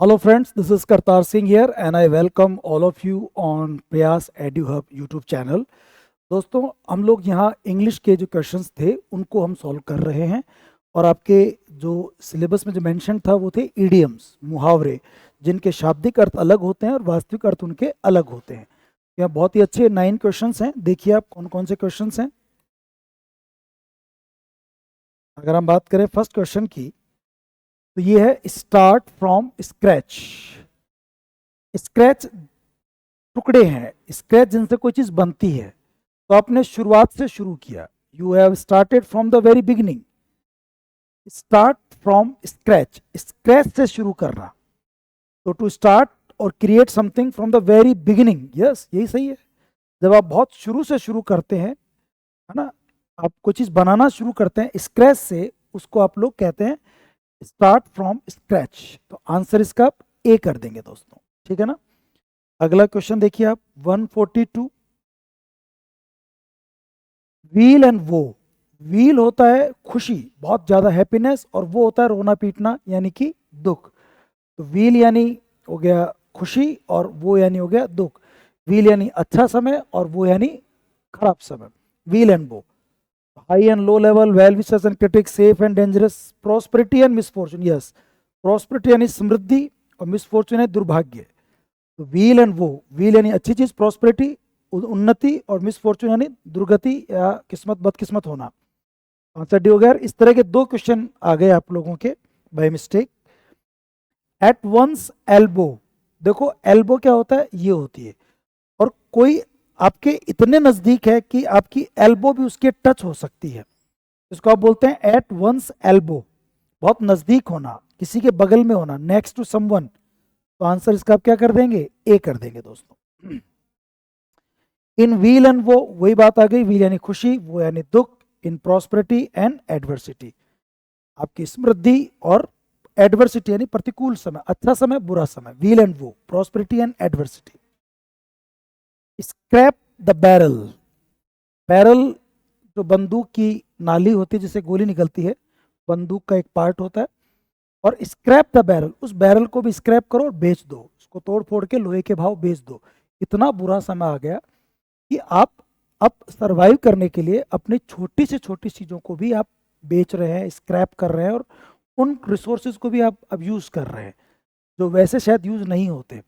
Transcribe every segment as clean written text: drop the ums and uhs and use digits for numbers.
Hello friends, this is Kartar Singh here and I welcome all of you on प्रयास EduHub YouTube channel. दोस्तों हम लोग यहाँ English के जो क्वेश्चंस थे उनको हम सॉल्व कर रहे हैं और आपके जो सिलेबस में जो मेंशन था वो थे इडियम्स, मुहावरे, जिनके शाब्दिक अर्थ अलग होते हैं और वास्तविक अर्थ उनके अलग होते हैं। यहाँ बहुत ही अच्छे 9 क्वेश्चंस हैं। देखिए आप कौन कौन से क्वेश्चंस हैं। अगर हम बात करें फर्स्ट क्वेश्चन की तो ये है स्टार्ट फ्रॉम स्क्रैच। स्क्रैच टुकड़े हैं, स्क्रैच जिनसे कोई चीज बनती है, तो आपने शुरुआत से शुरू किया। You have started from the very beginning. Start from scratch, scratch से शुरू करना। तो टू स्टार्ट और create something from the very beginning, yes यही सही है। जब आप बहुत शुरू से शुरू करते हैं, है ना, आप कोई चीज बनाना शुरू करते हैं स्क्रैच से, उसको आप लोग कहते हैं स्टार्ट फ्रॉम स्क्रैच। तो आंसर इसका आप ए कर देंगे दोस्तों, ठीक है ना। अगला क्वेश्चन देखिए आप 142। व्हील एंड वो। व्हील होता है खुशी, बहुत ज्यादा हैप्पीनेस, और वो होता है रोना पीटना यानी कि दुख। तो व्हील यानी हो गया खुशी और वो यानी हो गया दुख। व्हील यानी अच्छा समय और वो यानी खराब समय। व्हील एंड वो। High and low level, well wishers and critics, safe and dangerous, prosperity and misfortune. Yes, prosperity यानी समृद्धि और मिसफॉर्चून है दुर्भाग्य। तो व्हील एंड वो, व्हील यानी अच्छी चीज, प्रॉस्पेरिटी उन्नति, और मिसफॉर्चून यानी दुर्गति या किस्मत बदकिस्मत होना। आंसर डी हो गया। इस तरह के 2 क्वेश्चन आ गए आप लोगों के by mistake. At once elbow. देखो एल्बो क्या होता है, ये होती है, और कोई आपके इतने नजदीक है कि आपकी एल्बो भी उसके टच हो सकती है। इसको आप बोलते हैं एट वंस एल्बो, बहुत नजदीक होना, किसी के बगल में होना, नेक्स्ट टू समवन। तो आंसर इसका आप क्या कर देंगे, ए कर देंगे दोस्तों। इन व्हील एंड वो, वही बात आ गई, व्हील यानी खुशी, वो यानी दुख। इन प्रॉस्पेरिटी एंड एडवर्सिटी, आपकी समृद्धि, और एडवर्सिटी यानी प्रतिकूल समय, अच्छा समय बुरा समय। व्हील एंड वो, prosperity and adversity. Scrap the barrel. Barrel जो बंदूक की नाली होती है जिससे गोली निकलती है, बंदूक का एक पार्ट होता है। और स्क्रैप द बैरल, उस बैरल को भी स्क्रैप करो और बेच दो, उसको तोड़ फोड़ के लोहे के भाव बेच दो। इतना बुरा समय आ गया कि आप अब सरवाइव करने के लिए अपनी छोटी से छोटी चीजों को भी आप बेच रहे हैं, स्क्रैप कर रहे हैं, और उन रिसोर्सेज को भी आप अब यूज कर रहे हैं जो वैसे शायद यूज नहीं होते।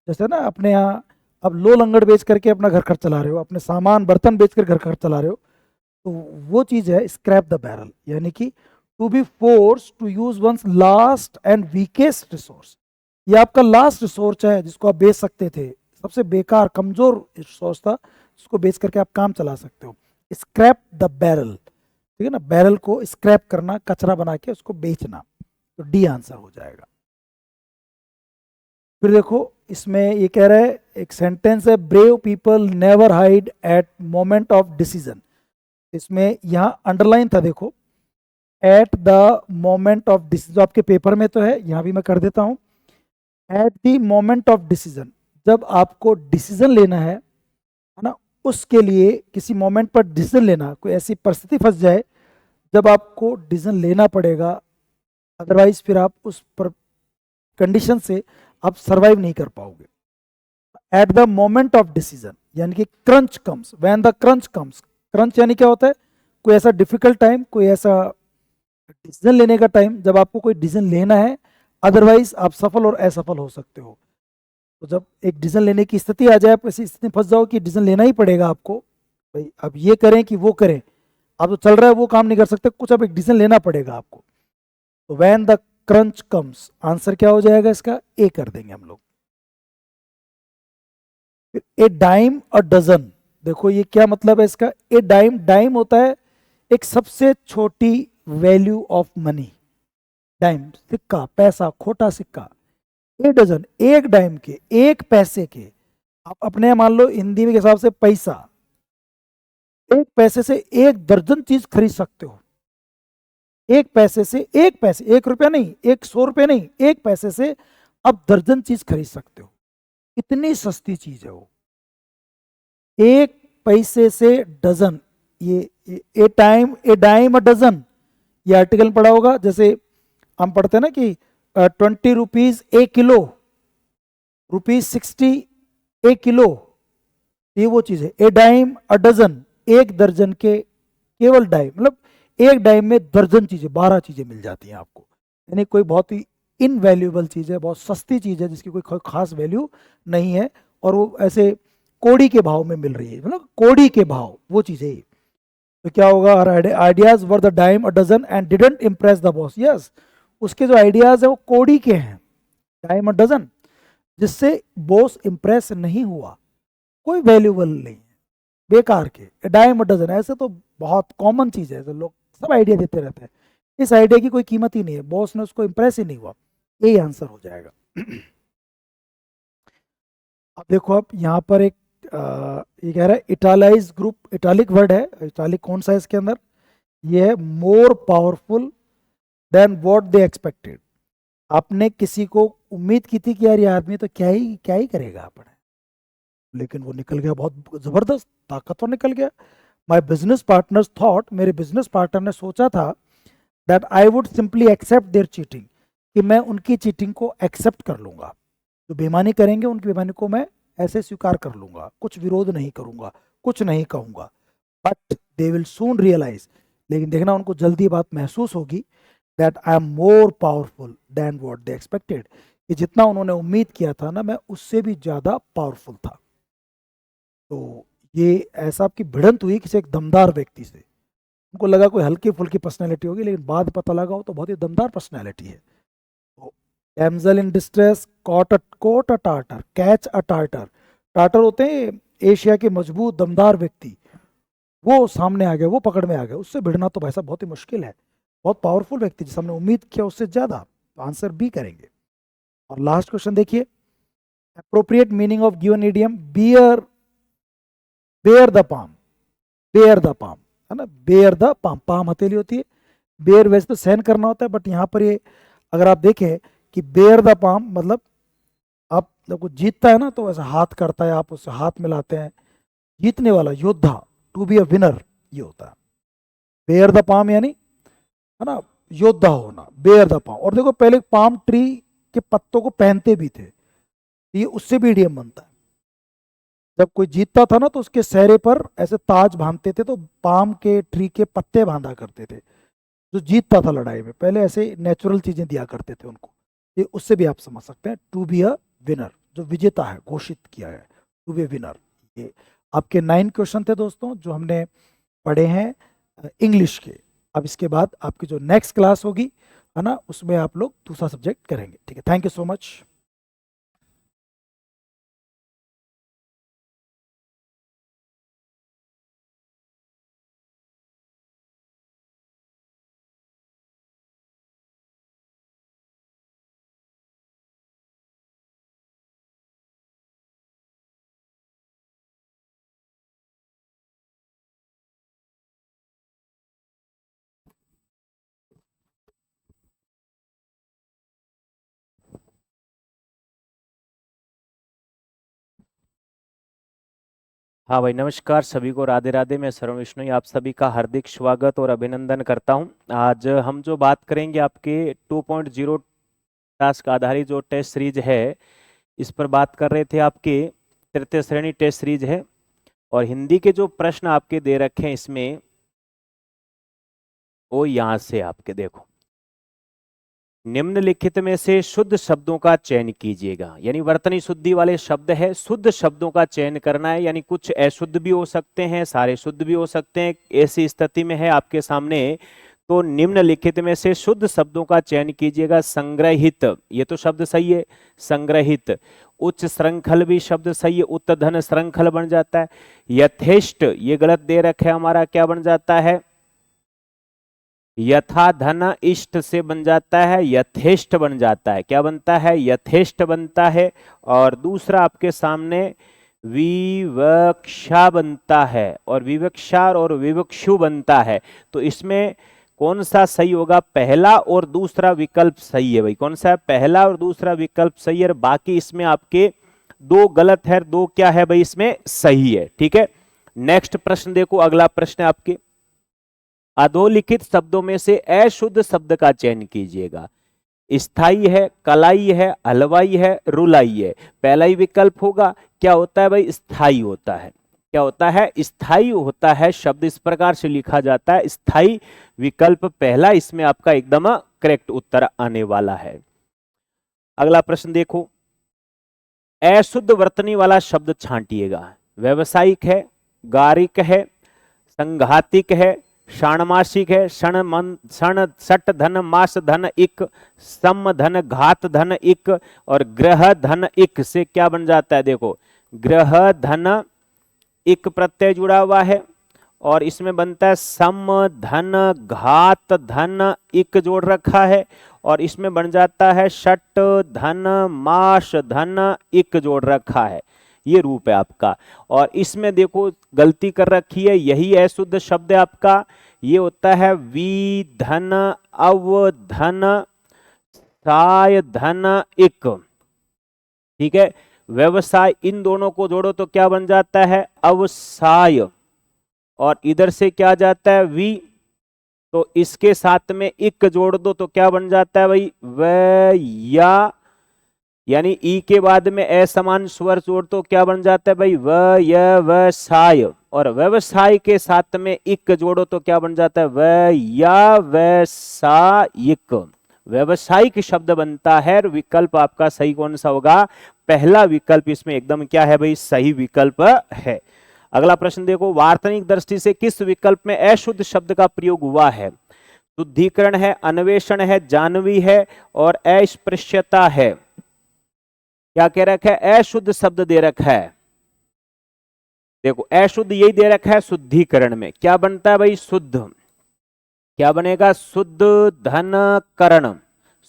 जैसे ना अपने यहाँ अब लो लंगड़ बेच करके अपना घर खर्च चला रहे हो, अपने सामान बर्तन बेच कर घर खर्च चला रहे हो, तो वो चीज है स्क्रैप द बैरल। यानी कि to be force to use once last and weakest resource. ये आपका लास्ट रिसोर्स है जिसको आप बेच सकते थे, सबसे बेकार कमजोर रिसोर्स था जिसको बेच करके आप काम चला सकते हो। स्क्रैप द बैरल, ठीक है ना, बैरल को स्क्रैप करना, कचरा बना के उसको बेचना। तो डी आंसर हो जाएगा। फिर देखो इसमें ये कह रहा है, एक सेंटेंस है, brave people never hide at moment of decision. इसमें यहाँ अंडरलाइन था, देखो, at the moment of decision, आपके पेपर में तो है, यहाँ भी मैं कर देता हूँ। At the moment of decision, जब आपको डिसीजन लेना है ना, उसके लिए किसी मोमेंट पर डिसीजन लेना, कोई ऐसी परिस्थिति फंस जाए जब आपको डिसीजन लेना पड़ेगा, अदरवाइज फिर आप उस पर कंडीशन से आप सरवाइव नहीं कर पाओगे। Eight the moment of decision यानी कि crunch comes, when the crunch comes. Crunch यानी क्या होता है, कोई ऐसा डिफिकल्ट टाइम, कोई ऐसा डिसीजन लेने का टाइम जब आपको कोई डिसीजन लेना है, अदरवाइज आप सफल और असफल हो सकते हो। तो जब एक डिसीजन लेने की स्थिति आ जाए, आप ऐसी स्थिति में फंस जाओ कि डिसीजन लेना ही पड़ेगा आपको, भाई अब ये करें कि वो करें, आप तो चल रहा है वो काम नहीं कर सकते, कुछ अब एक डिसीजन लेना पड़ेगा आपको। तो when the crunch comes, answer क्या हो जाएगा इसका, ए कर देंगे हम लोग। ए डाइम अ डजन, देखो ये क्या मतलब है इसका। ए डाइम, डाइम होता है एक सबसे छोटी वैल्यू ऑफ मनी। डाइम सिक्का, पैसा, खोटा सिक्का। ए डजन, एक डाइम के, एक पैसे के, आप अपने मान लो हिंदी में के हिसाब से पैसा, एक पैसे से एक दर्जन चीज खरीद सकते हो। एक पैसे से, एक पैसे, 1 रुपया नहीं, 100 रुपये नहीं, एक पैसे से आप दर्जन चीज खरीद सकते हो। इतनी सस्ती चीज है वो, एक पैसे से डजन। ये a time, a dime a dozen, ये आर्टिकल में पढ़ा होगा। जैसे हम पढ़ते हैं ना कि ₹20 एक किलो, ₹60 एक किलो, ये वो चीज है। ए डाइम अ डजन, एक दर्जन के केवल डाइम, मतलब एक डाइम में दर्जन चीजें, 12 चीजें मिल जाती हैं आपको। यानी कोई बहुत ही इनवैल्यूएबल चीज है, बहुत सस्ती चीज है जिसकी कोई खास वैल्यू नहीं है, और वो ऐसे कोड़ी के भाव में मिल रही है, मतलब कोड़ी के भाव, वो चीजें ही। तो क्या होगा, ideas were the dime a dozen and didn't impress the boss. Yes, उसके जो आइडियाज है वो कोड़ी के हैं, डाइम अ डजन, जिससे बॉस इंप्रेस नहीं हुआ, कोई वैल्यूबल नहीं है, बेकार के। डाइम अ डजन ऐसे तो बहुत कॉमन चीज है, तो लोग सब आइडिया देते रहते हैं, इस आइडिया की कोई कीमत ही नहीं है, बॉस ने उसको इंप्रेस ही नहीं हुआ, यही आंसर हो जाएगा। अब देखो, अब यहाँ पर एक ये कह रहा है इटालाइज ग्रुप, इटालिक वर्ड है, इटालिक कौन सा है इसके अंदर, ये है मोर powerful than what they expected. आपने किसी को उम्मीद की थी कि यार ये आदमी तो क्या ही करेगा अपने, लेकिन वो निकल गया बहुत जबरदस्त ताकतवर निकल गया। माई बिजनेस पार्टनर्स थॉट, मेरे बिजनेस पार्टनर ने सोचा था that I would simply accept their cheating, कि मैं उनकी चीटिंग को एक्सेप्ट कर लूंगा, जो बेईमानी करेंगे उनकी बेईमानी को मैं ऐसे स्वीकार कर लूंगा, कुछ विरोध नहीं करूंगा, कुछ नहीं कहूंगा। But they will soon realise, लेकिन देखना उनको जल्दी बात महसूस होगी, that I am more powerful than what they expected, कि जितना उन्होंने उम्मीद किया था ना, मैं उससे भी ज्यादा पावरफुल था। तो ये ऐसा आपकी भिड़ंत हुई किसी एक दमदार व्यक्ति से, उनको लगा कोई हल्की फुल्की पर्सनैलिटी होगी, लेकिन बाद पता लगा हो तो बहुत ही दमदार पर्सनैलिटी है। Damsel in distress quote a tartar, catch a tartar, tartar होते हैं एशिया के मजबूत दमदार व्यक्ति, वो सामने आ गए, वो पकड़ में आ गए, उससे भिड़ना तो भाई साहब बहुत ही मुश्किल है, बहुत पावरफुल व्यक्ति जिसे हमने उम्मीद किया उससे ज्यादा, तो आंसर बी करेंगे। और लास्ट क्वेश्चन देखिए, appropriate meaning of given idiom, bear, bear the palm, bear the palm, है ना, बेयर द पाम, पाम हथेली होती है, बेयर वैसे तो सहन करना होता है, बट यहाँ पर ये अगर आप देखें कि बेयर द पाम मतलब आप जब कुछ जीतता है ना तो ऐसा हाथ करता है, आप उससे हाथ मिलाते हैं, जीतने वाला योद्धा, टू बी अ विनर, ये होता है बेयर द पाम, यानी है ना योद्धा होना, बेयर द पाम। और देखो पहले पाम ट्री के पत्तों को पहनते भी थे, ये उससे भी इडियम बनता है, जब कोई जीतता था ना तो उसके चेहरे पर ऐसे ताज बांधते थे, तो पाम के ट्री के पत्ते बांधा करते थे, जो जीतता था लड़ाई में, पहले ऐसे नेचुरल चीजें दिया करते थे उनको, ये उससे भी आप समझ सकते हैं, टू बी अ विनर, जो विजेता है, घोषित किया है, टू बी अ विनर। ये आपके 9 क्वेश्चन थे दोस्तों जो हमने पढ़े हैं इंग्लिश के। अब इसके बाद आपकी जो नेक्स्ट क्लास होगी, है ना, उसमें आप लोग दूसरा सब्जेक्ट करेंगे। ठीक है, थैंक यू सो मच। हाँ भाई, नमस्कार सभी को, राधे राधे। मैं सर्व विष्णु आप सभी का हार्दिक स्वागत और अभिनंदन करता हूँ। आज हम जो बात करेंगे आपके 2.0 टास्क आधारित जो टेस्ट सीरीज है, इस पर बात कर रहे थे। आपके तृतीय श्रेणी टेस्ट सीरीज है, और हिंदी के जो प्रश्न आपके दे रखे हैं इसमें, वो यहाँ से आपके देखो, निम्नलिखित में से शुद्ध शब्दों का चयन कीजिएगा। यानी वर्तनी शुद्धि वाले शब्द है, शुद्ध शब्दों का चयन करना है, यानी कुछ अशुद्ध भी हो सकते हैं, सारे शुद्ध भी हो सकते हैं, ऐसी स्थिति में है आपके सामने। तो निम्नलिखित में से शुद्ध शब्दों का चयन कीजिएगा। संग्रहित, ये तो शब्द सही है, संग्रहित। उच्च श्रृंखल भी शब्द सही है, उत्तधन श्रृंखल बन जाता है। यथेष्ट, ये गलत दे रखे हमारा, क्या बन जाता है, यथा धन इष्ट से बन जाता है, यथेष्ट बन जाता है। क्या बनता है, यथेष्ट बनता है। और दूसरा आपके सामने विवक्षा बनता है, और विवक्षार और विवक्षु बनता है। तो इसमें कौन सा सही होगा, पहला और दूसरा विकल्प सही है भाई। कौन सा है, पहला और दूसरा विकल्प सही है, बाकी इसमें आपके दो गलत है, दो क्या है भाई इसमें सही है। ठीक है, नेक्स्ट प्रश्न देखो, अगला प्रश्न है आपके, अधोलिखित शब्दों में से अशुद्ध शब्द का चयन कीजिएगा। स्थाई है, कलाई है, हलवाई है, रुलाई है। पहला ही विकल्प होगा, क्या होता है भाई, स्थाई होता है। क्या होता है, स्थाई होता है। शब्द इस प्रकार से लिखा जाता है, स्थाई विकल्प पहला, इसमें आपका एकदम करेक्ट उत्तर आने वाला है। अगला प्रश्न देखो, अशुद्ध वर्तनी वाला शब्द छांटिएगा। व्यवसायिक है, गारिक है, संघातिक है, षाणमासिक है, क्षण सट धन मास धन इक, सम धन घात धन इक, और ग्रह धन इक से क्या बन जाता है, देखो ग्रह धन इक प्रत्यय जुड़ा हुआ है और इसमें बनता है सम धन घात धन इक जोड़ रखा है और इसमें बन जाता है षट धन मास धन इक जोड़ रखा है। ये रूप है आपका। और इसमें देखो गलती कर रखी है, यही अशुद्ध शब्द है आपका। ये होता है वी धन अव धन साय धन इक। ठीक है, व्यवसाय, इन दोनों को जोड़ो तो क्या बन जाता है, अवसाय। और इधर से क्या जाता है, वी, तो इसके साथ में इक जोड़ दो तो क्या बन जाता है भाई, व, यानी ई के बाद में असमान स्वर जोड़ तो क्या बन जाता है भाई, व य व साय। और व्यवसाय के साथ में इक जोड़ो तो क्या बन जाता है, व या व सा इक। व्यवसायिक शब्द बनता है। विकल्प आपका सही कौन सा होगा, पहला विकल्प इसमें एकदम क्या है भाई, सही विकल्प है। अगला प्रश्न देखो, वार्तनिक दृष्टि से किस विकल्प में अशुद्ध शब्द का प्रयोग हुआ है। शुद्धिकरण है, अन्वेषण है, जानवी है और अस्पृश्यता है। क्या कह रखा है, अशुद्ध शब्द दे रखा है। देखो अशुद्ध यही दे रखा है, शुद्धिकरण में क्या बनता है भाई, शुद्ध। क्या बनेगा, शुद्ध धन करण।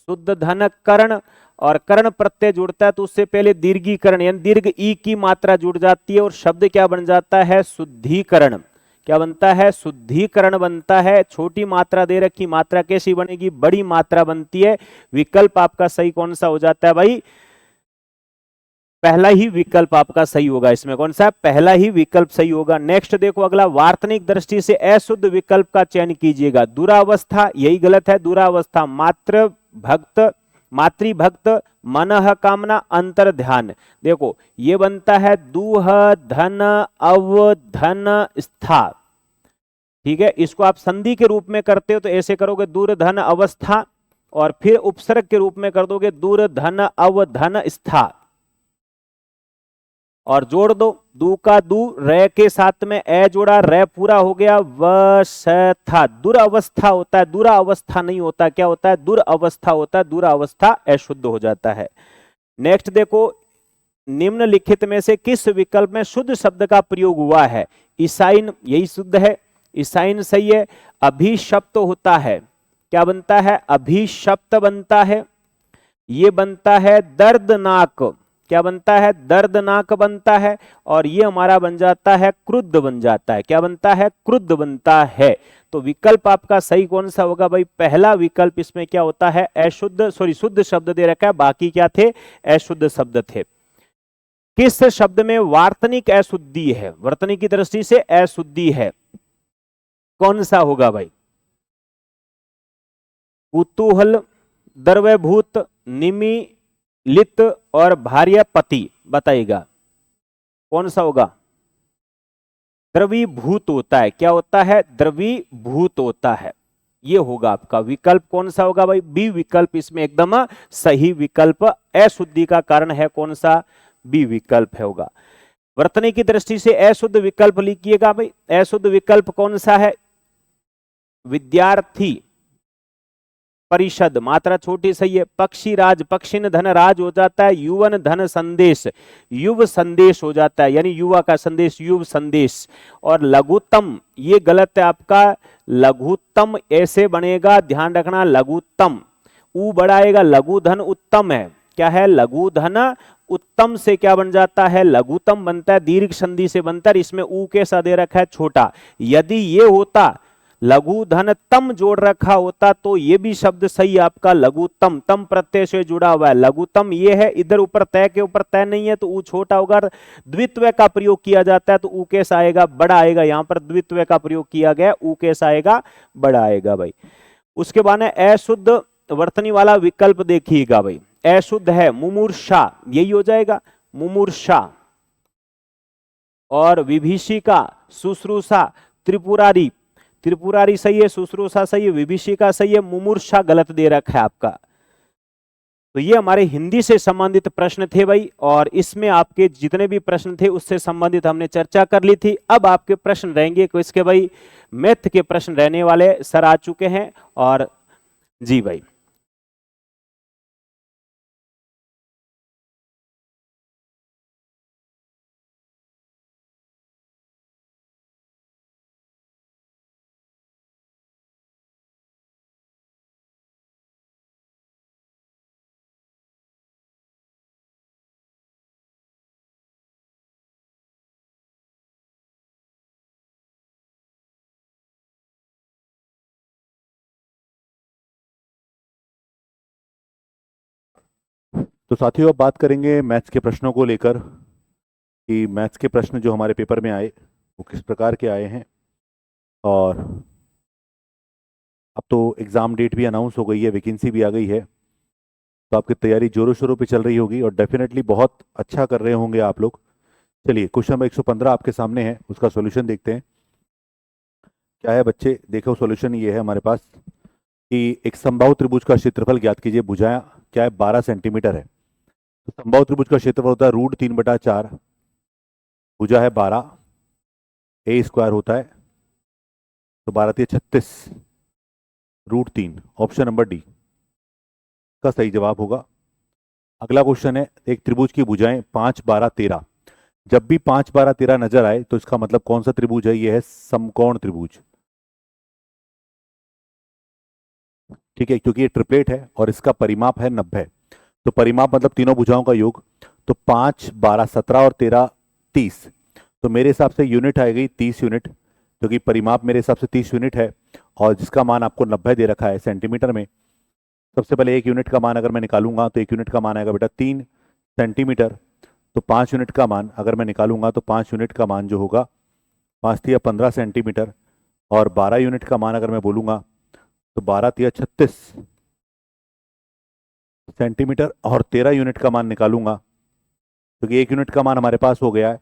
शुद्ध धन करण, और कर्ण प्रत्यय जुड़ता है तो उससे पहले दीर्घीकरण यानी दीर्घ ई की मात्रा जुड़ जाती है और शब्द क्या बन जाता है, शुद्धिकरण। क्या बनता है, शुद्धिकरण बनता है। छोटी मात्रा दे रखी, मात्रा कैसी बनेगी, बड़ी मात्रा बनती है। विकल्प आपका सही कौन सा हो जाता है भाई, पहला ही विकल्प आपका सही होगा। इसमें कौन सा, पहला ही विकल्प सही होगा। नेक्स्ट देखो अगला, वार्तनिक दृष्टि से अशुद्ध विकल्प का चयन कीजिएगा। दुरावस्था, यही गलत है। दुरावस्था, मातृभक्त, मनः कामना, अंतर ध्यान। देखो ये बनता है दूह धन अव धन स्था। ठीक है, इसको आप संधि के रूप में करते हो तो ऐसे करोगे, दूर धन अवस्था, और फिर उपसर्ग के रूप में कर दोगे दूर धन अव धन स्था, और जोड़ दो, दू का दू, रे के साथ में ए जोड़ा, रे पूरा हो गया, व स था। दुरावस्था होता है, दुरावस्था नहीं होता। क्या होता है, दुरावस्था होता है। दुरावस्था अशुद्ध हो जाता है। नेक्स्ट देखो, निम्नलिखित में से किस विकल्प में शुद्ध शब्द का प्रयोग हुआ है। ईसाइन, यही शुद्ध है, ईसाइन सही है। अभिशप्त होता है, क्या बनता है, अभिशप्त बनता है। ये बनता है दर्दनाक, क्या बनता है, दर्दनाक बनता है। और ये हमारा बन जाता है क्रुद्ध बन जाता है। क्या बनता है, क्रुद्ध बनता है। तो विकल्प आपका सही कौन सा होगा भाई, पहला विकल्प। इसमें क्या होता है, अशुद्ध, सॉरी शुद्ध शब्द दे रखा है, बाकी क्या थे, अशुद्ध शब्द थे। किस शब्द में वार्तनिक अशुद्धि है, वर्तनी की दृष्टि से अशुद्धि है, कौन सा होगा भाई, कुतूहल, द्रव्यभूत, निमिलित और भार्यापति। बताइएगा कौन सा होगा, द्रवीभूत होता है। क्या होता है, द्रवीभूत होता है। ये होगा आपका विकल्प। कौन सा होगा भाई, बी विकल्प इसमें एकदम सही विकल्प। अशुद्धि का कारण है कौन सा, बी विकल्प है होगा। वर्तनी की दृष्टि से अशुद्ध विकल्प लिखिएगा भाई। अशुद्ध विकल्प कौन सा है, विद्यार्थी परिषद, मात्रा छोटी सही है। पक्षी राज, पक्षिन धन राज हो जाता है। युवन धन संदेश, युव संदेश हो जाता है, यानी युवा का संदेश, युव संदेश। और लघुत्तम, ये गलत है आपका, लघुत्तम ऐसे बनेगा, ध्यान रखना, लघुत्तम ऊ बड़ा आएगा, लघु धन उत्तम है। क्या है, लघु धन उत्तम से क्या बन जाता है, लघुत्तम बनता है, दीर्घ संधि से बनता है। इसमें ऊ के साथ दे रखा है छोटा। यदि ये होता लघु धन तम जोड़ रखा होता तो ये भी शब्द सही आपका, लघुतम, तम प्रत्यय से जुड़ा हुआ है। लघुतम ये है, इधर ऊपर तय के ऊपर तय नहीं है तो ऊ छोटा होगा। द्वित्व का प्रयोग किया जाता है तो ऊ कैसा आएगा, बड़ा आएगा। यहाँ पर द्वित्व का प्रयोग किया गया, ऊ कैसा आएगा, बड़ा आएगा भाई। उसके बाद अशुद्ध वर्तनी वाला विकल्प देखिएगा भाई, अशुद्ध है मुमूर्षा, यही हो जाएगा मुमूर्षा। और विभीषिका, शुश्रूषा, त्रिपुरारी, त्रिपुरारी सही है, शुश्रूषा सही है, विभीषिका सही है, मुमूर्षा गलत दे रखा है आपका। तो ये हमारे हिंदी से संबंधित प्रश्न थे भाई, और इसमें आपके जितने भी प्रश्न थे उससे संबंधित हमने चर्चा कर ली थी। अब आपके प्रश्न रहेंगे क्विज के भाई, मैथ के प्रश्न रहने वाले सर आ चुके हैं। और जी भाई, तो साथियों अब बात करेंगे मैथ्स के प्रश्नों को लेकर कि मैथ्स के प्रश्न जो हमारे पेपर में आए वो किस प्रकार के आए हैं। और अब तो एग्ज़ाम डेट भी अनाउंस हो गई है, वैकेंसी भी आ गई है, तो आपकी तैयारी जोरों शोरों पे चल रही होगी और डेफिनेटली बहुत अच्छा कर रहे होंगे आप लोग। चलिए क्वेश्चन नंबर 115 आपके सामने है, उसका सॉल्यूशन देखते हैं क्या है। बच्चे देखो सॉल्यूशन ये है हमारे पास कि एक समबाहु त्रिभुज का क्षेत्रफल ज्ञात कीजिए। भुजाएं क्या है, 12 सेंटीमीटर है। तो समबाहु त्रिभुज का क्षेत्रफल होता है √3/4, भुजा है 12, ए स्क्वायर होता है, तो 12×3 = 36, √3, ऑप्शन नंबर डी का सही जवाब होगा। अगला क्वेश्चन है, एक त्रिभुज की भुजाएं 5, 12, 13। जब भी 5, 12, 13 नजर आए तो इसका मतलब कौन सा त्रिभुज है, यह है समकोण त्रिभुज। ठीक है, क्योंकि ये ट्रिपलेट है और इसका परिमाप है 90। तो परिमाप मतलब तीनों भुजाओं का योग। तो 5, 12, 17 और 13 30। तो मेरे हिसाब से यूनिट आएगी 30 यूनिट, क्योंकि परिमाप मेरे हिसाब से 30 यूनिट है और जिसका मान आपको 90 दे रखा है सेंटीमीटर में। सबसे पहले एक यूनिट का मान अगर मैं निकालूंगा तो एक यूनिट का मान आएगा बेटा 3 सेंटीमीटर। तो 5 यूनिट का मान अगर मैं निकालूंगा तो 5 यूनिट का मान जो होगा 5×3 = 15 सेंटीमीटर। और 12 यूनिट का मान अगर मैं बोलूंगा तो 12×3 = 36 सेंटीमीटर। और 13 यूनिट का मान निकालूंगा, क्योंकि एक यूनिट का मान हमारे पास हो गया है,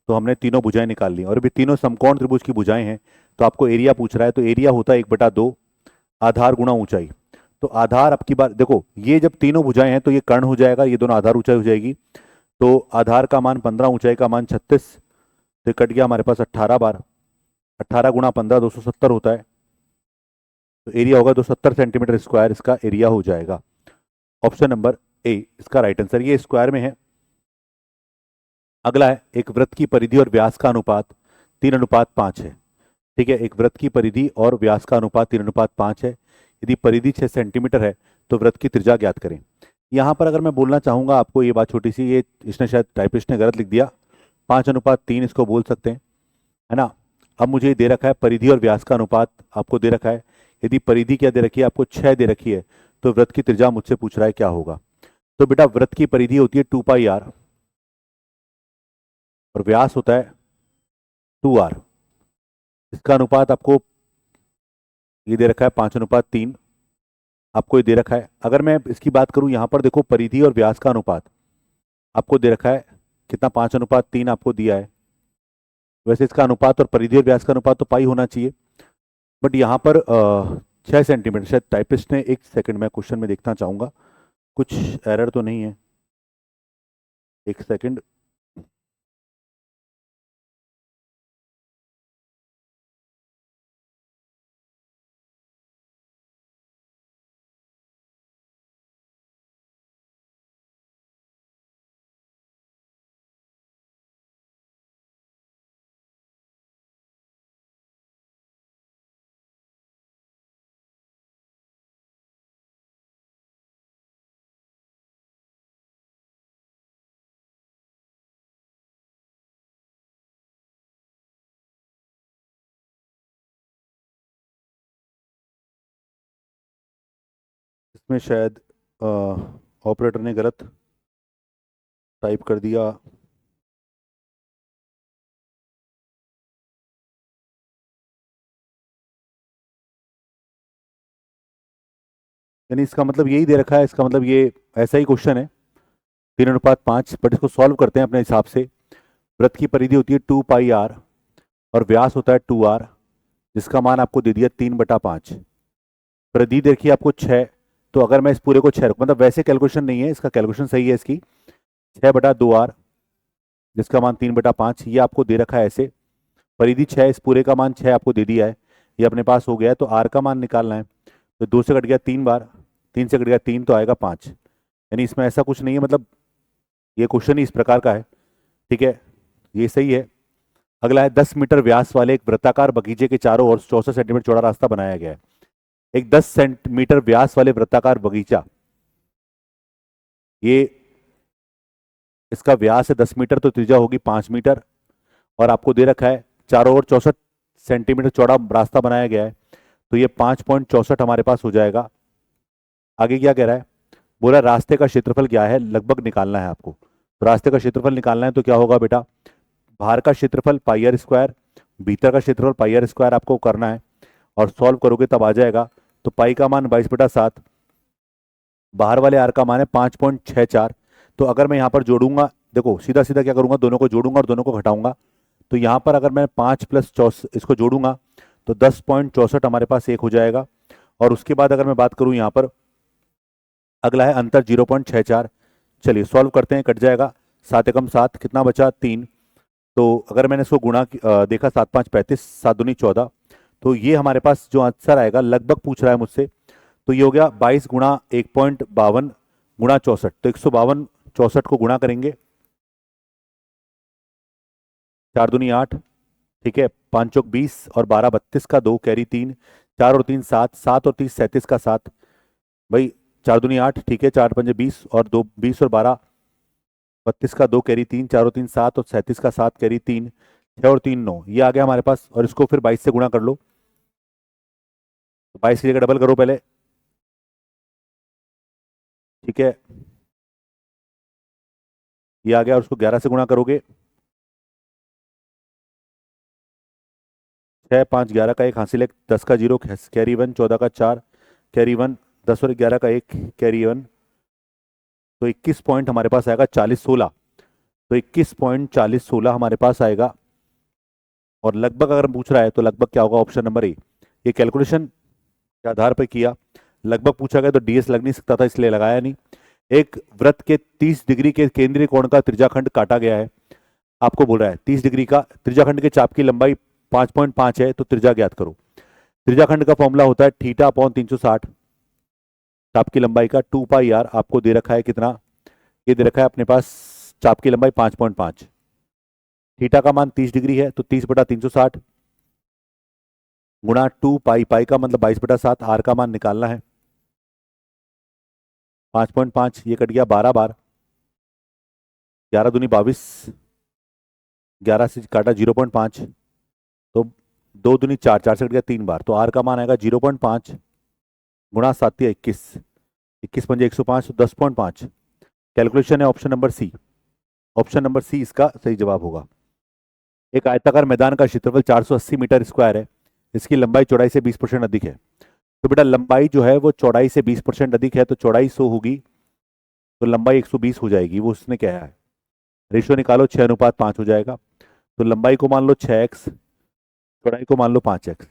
तो हमने तीनों भुजाएं निकाल ली। और अभी तीनों समकोण त्रिभुज की भुजाएं हैं, तो आपको एरिया पूछ रहा है, तो एरिया होता है 1/2 आधार गुणा ऊंचाई। तो आधार आपकी बात देखो, ये जब तीनों भुजाएं हैं तो ये कर्ण हो जाएगा, ये दोनों आधार ऊंचाई हो जाएगी। तो आधार का मान 15, ऊंचाई का मान 36, तो कट गया हमारे पास 18 बार। 18 × 15 270 होता है, तो एरिया होगा 270 सेंटीमीटर स्क्वायर, इसका एरिया हो जाएगा। ऑप्शन नंबर ए इसका राइट आंसर, ये स्क्वायर में है। अगला है, एक वृत्त की परिधि और व्यास का अनुपात 3:5 है। ठीक है, एक वृत्त की परिधि और व्यास का अनुपात 3:5 है। यदि परिधि 6 सेंटीमीटर है तो वृत्त की त्रिज्या ज्ञात करें। यहाँ पर अगर मैं बोलना चाहूंगा आपको ये बात छोटी सी, ये इसने शायद टाइपिस्ट ने गलत लिख दिया, 5:3 इसको बोल सकते हैं, है ना। अब मुझे दे रखा है परिधि और व्यास का अनुपात आपको दे रखा है। यदि परिधि क्या दे रखी है आपको, 6 दे रखी है, तो वृत्त की त्रिज्या मुझसे पूछ रहा है क्या होगा। तो बेटा वृत्त की परिधि होती है 2πr और व्यास होता है 2r। इसका अनुपात आपको ये दे रखा है 5:3, आपको ये दे रखा है। अगर मैं इसकी बात करूं, यहां पर देखो परिधि और व्यास का अनुपात आपको दे रखा है कितना, 5:3 आपको दिया है। वैसे इसका अनुपात और परिधि और व्यास का अनुपात तो पाई होना चाहिए, बट यहाँ पर 6 सेंटीमीटर, शायद टाइपिस्ट ने, एक सेकंड मैं क्वेश्चन में देखना चाहूंगा कुछ एरर तो नहीं है, एक सेकंड। इसमें शायद ऑपरेटर ने गलत टाइप कर दिया। यानी इसका मतलब यही दे रखा है, इसका मतलब ये ऐसा ही क्वेश्चन है 3:5, बट इसको सॉल्व करते हैं अपने हिसाब से। वृत्त की परिधि होती है 2πr और व्यास होता है 2r, जिसका मान आपको दे दिया 3/5। परिधि देखिए आपको 6, तो अगर मैं इस पूरे को 6 मतलब वैसे कैलकुलेशन नहीं है, इसका कैलकुलेशन सही है इसकी, 6/2r जिसका मान 3/5, ये आपको दे रखा है ऐसे। परिधि 6, इस पूरे का मान 6 आपको दे दिया है, ये अपने पास हो गया है। तो r का मान निकालना है, तो 2 से कट गया 3 बार, 3 से कट गया 3, तो आएगा 5। यानी इसमें ऐसा कुछ नहीं है, मतलब ये क्वेश्चन ही इस प्रकार का है, ठीक है, ये सही है। अगला है 10 मीटर व्यास वाले एक वृत्ताकार बगीचे के चारों ओर 64 सेंटीमीटर चौड़ा रास्ता बनाया गया है। एक 10 सेंटीमीटर व्यास वाले वृत्ताकार बगीचा, ये इसका व्यास है 10 मीटर, तो त्रिज्या होगी 5 मीटर, और आपको दे रखा है चारों ओर 64 सेंटीमीटर चौड़ा रास्ता बनाया गया है, तो ये 5.64 हमारे पास हो जाएगा। आगे क्या कह रहा है, बोला रास्ते का क्षेत्रफल क्या है, लगभग निकालना है आपको। तो रास्ते का क्षेत्रफल निकालना है तो क्या होगा बेटा, बाहर का क्षेत्रफल πr², भीतर का क्षेत्रफल πr² आपको करना है, और सॉल्व करोगे तब आ जाएगा। तो पाई का मान 22/7, बाहर वाले आर का मान है 5.64। तो अगर मैं यहाँ पर जोड़ूंगा, देखो सीधा सीधा क्या करूंगा, दोनों को जोड़ूंगा और दोनों को घटाऊंगा। तो यहाँ पर अगर मैं 5 + 64 इसको जोड़ूंगा तो 10.64 हमारे पास एक हो जाएगा। और उसके बाद अगर मैं बात करूं यहाँ पर, अगला है अंतर 0.64। चलिए सॉल्व करते हैं, कट जाएगा, 7 एकम 7, कितना बचा 3। तो अगर मैंने इसको गुणा देखा, 7 × 5 = 35, 7 × 2 = 14, तो ये हमारे पास जो आंसर आएगा, लगभग पूछ रहा है मुझसे, तो ये हो गया 22 × 1.52 × 64। तो 152 64 को गुणा करेंगे, 4 × 2 = 8, ठीक है, 5 × 20 और 12 32 का 2 कैरी 3, 4 और 3 7, 7 और 30 37 का 7, भाई 4 × 2 = 8, ठीक है, 4 × 5 = 20 और 2 20 और 12 32 का 2 कैरी 3, 4 और 3 7 और 37 का 7 कैरी 3, 6 और 3 9, ये आ गया हमारे पास। और इसको फिर 22 से गुणा कर लो, तो 22 की जगह डबल करो पहले, ठीक है, ये आ गया। और उसको 11 से गुणा करोगे, 6 5 11 का 1 हासिल है, 10 का 0 कैरी 1, 14 का 4 कैरी 1, 10 और 11 का 1 कैरी 1, तो 21 पॉइंट हमारे पास आएगा 40 16। तो 21 पॉइंट 40 16 हमारे पास आएगा। और लगभग अगर पूछ रहा है तो लगभग क्या होगा, ऑप्शन नंबर ए। ये कैलकुलेशन के आधार पर किया, लगभग पूछा गया तो डीएस लग नहीं सकता था, इसलिए लगाया नहीं। एक वृत्त के 30 डिग्री के केंद्रीय कोण का त्रिज्याखंड काटा गया है, आपको बोल रहा है 30 डिग्री का त्रिज्याखंड के चाप की लंबाई 5.5 है, तो त्रिज्या ज्ञात करो। त्रिज्याखंड का फॉर्मूला होता है θ/360, चाप की लंबाई का 2πr आपको दे रखा है कितना, ये दे रखा है अपने पास चाप की लंबाई 5.5, थीटा का मान 30 डिग्री है, तो 30/360 गुणा 2π, पाई का मतलब 22/7, आर का मान निकालना है 5.5, ये कट गया 12 बार, 11 दूनी 22, 11 से काटा 0.5, तो 2 दूनी 4, 4 से कट गया 3 बार, तो आर का मान आएगा 0.5 गुणा 7 × 21, 21 × 5 = 105, 10.5। कैलकुलेशन है option number C, option number C इसका सही जवाब होगा। एक आयताकार मैदान का क्षेत्रफल 480 मीटर स्क्वायर है, इसकी लंबाई चौड़ाई से 20% अधिक है। तो बेटा लंबाई जो है वो चौड़ाई से 20% अधिक है, तो चौड़ाई 100 होगी, तो लंबाई 120 हो जाएगी, वो उसने क्या है, रेशियो निकालो 6:5 हो जाएगा। तो लंबाई को मान लो 6x, चौड़ाई को मान लो 5x।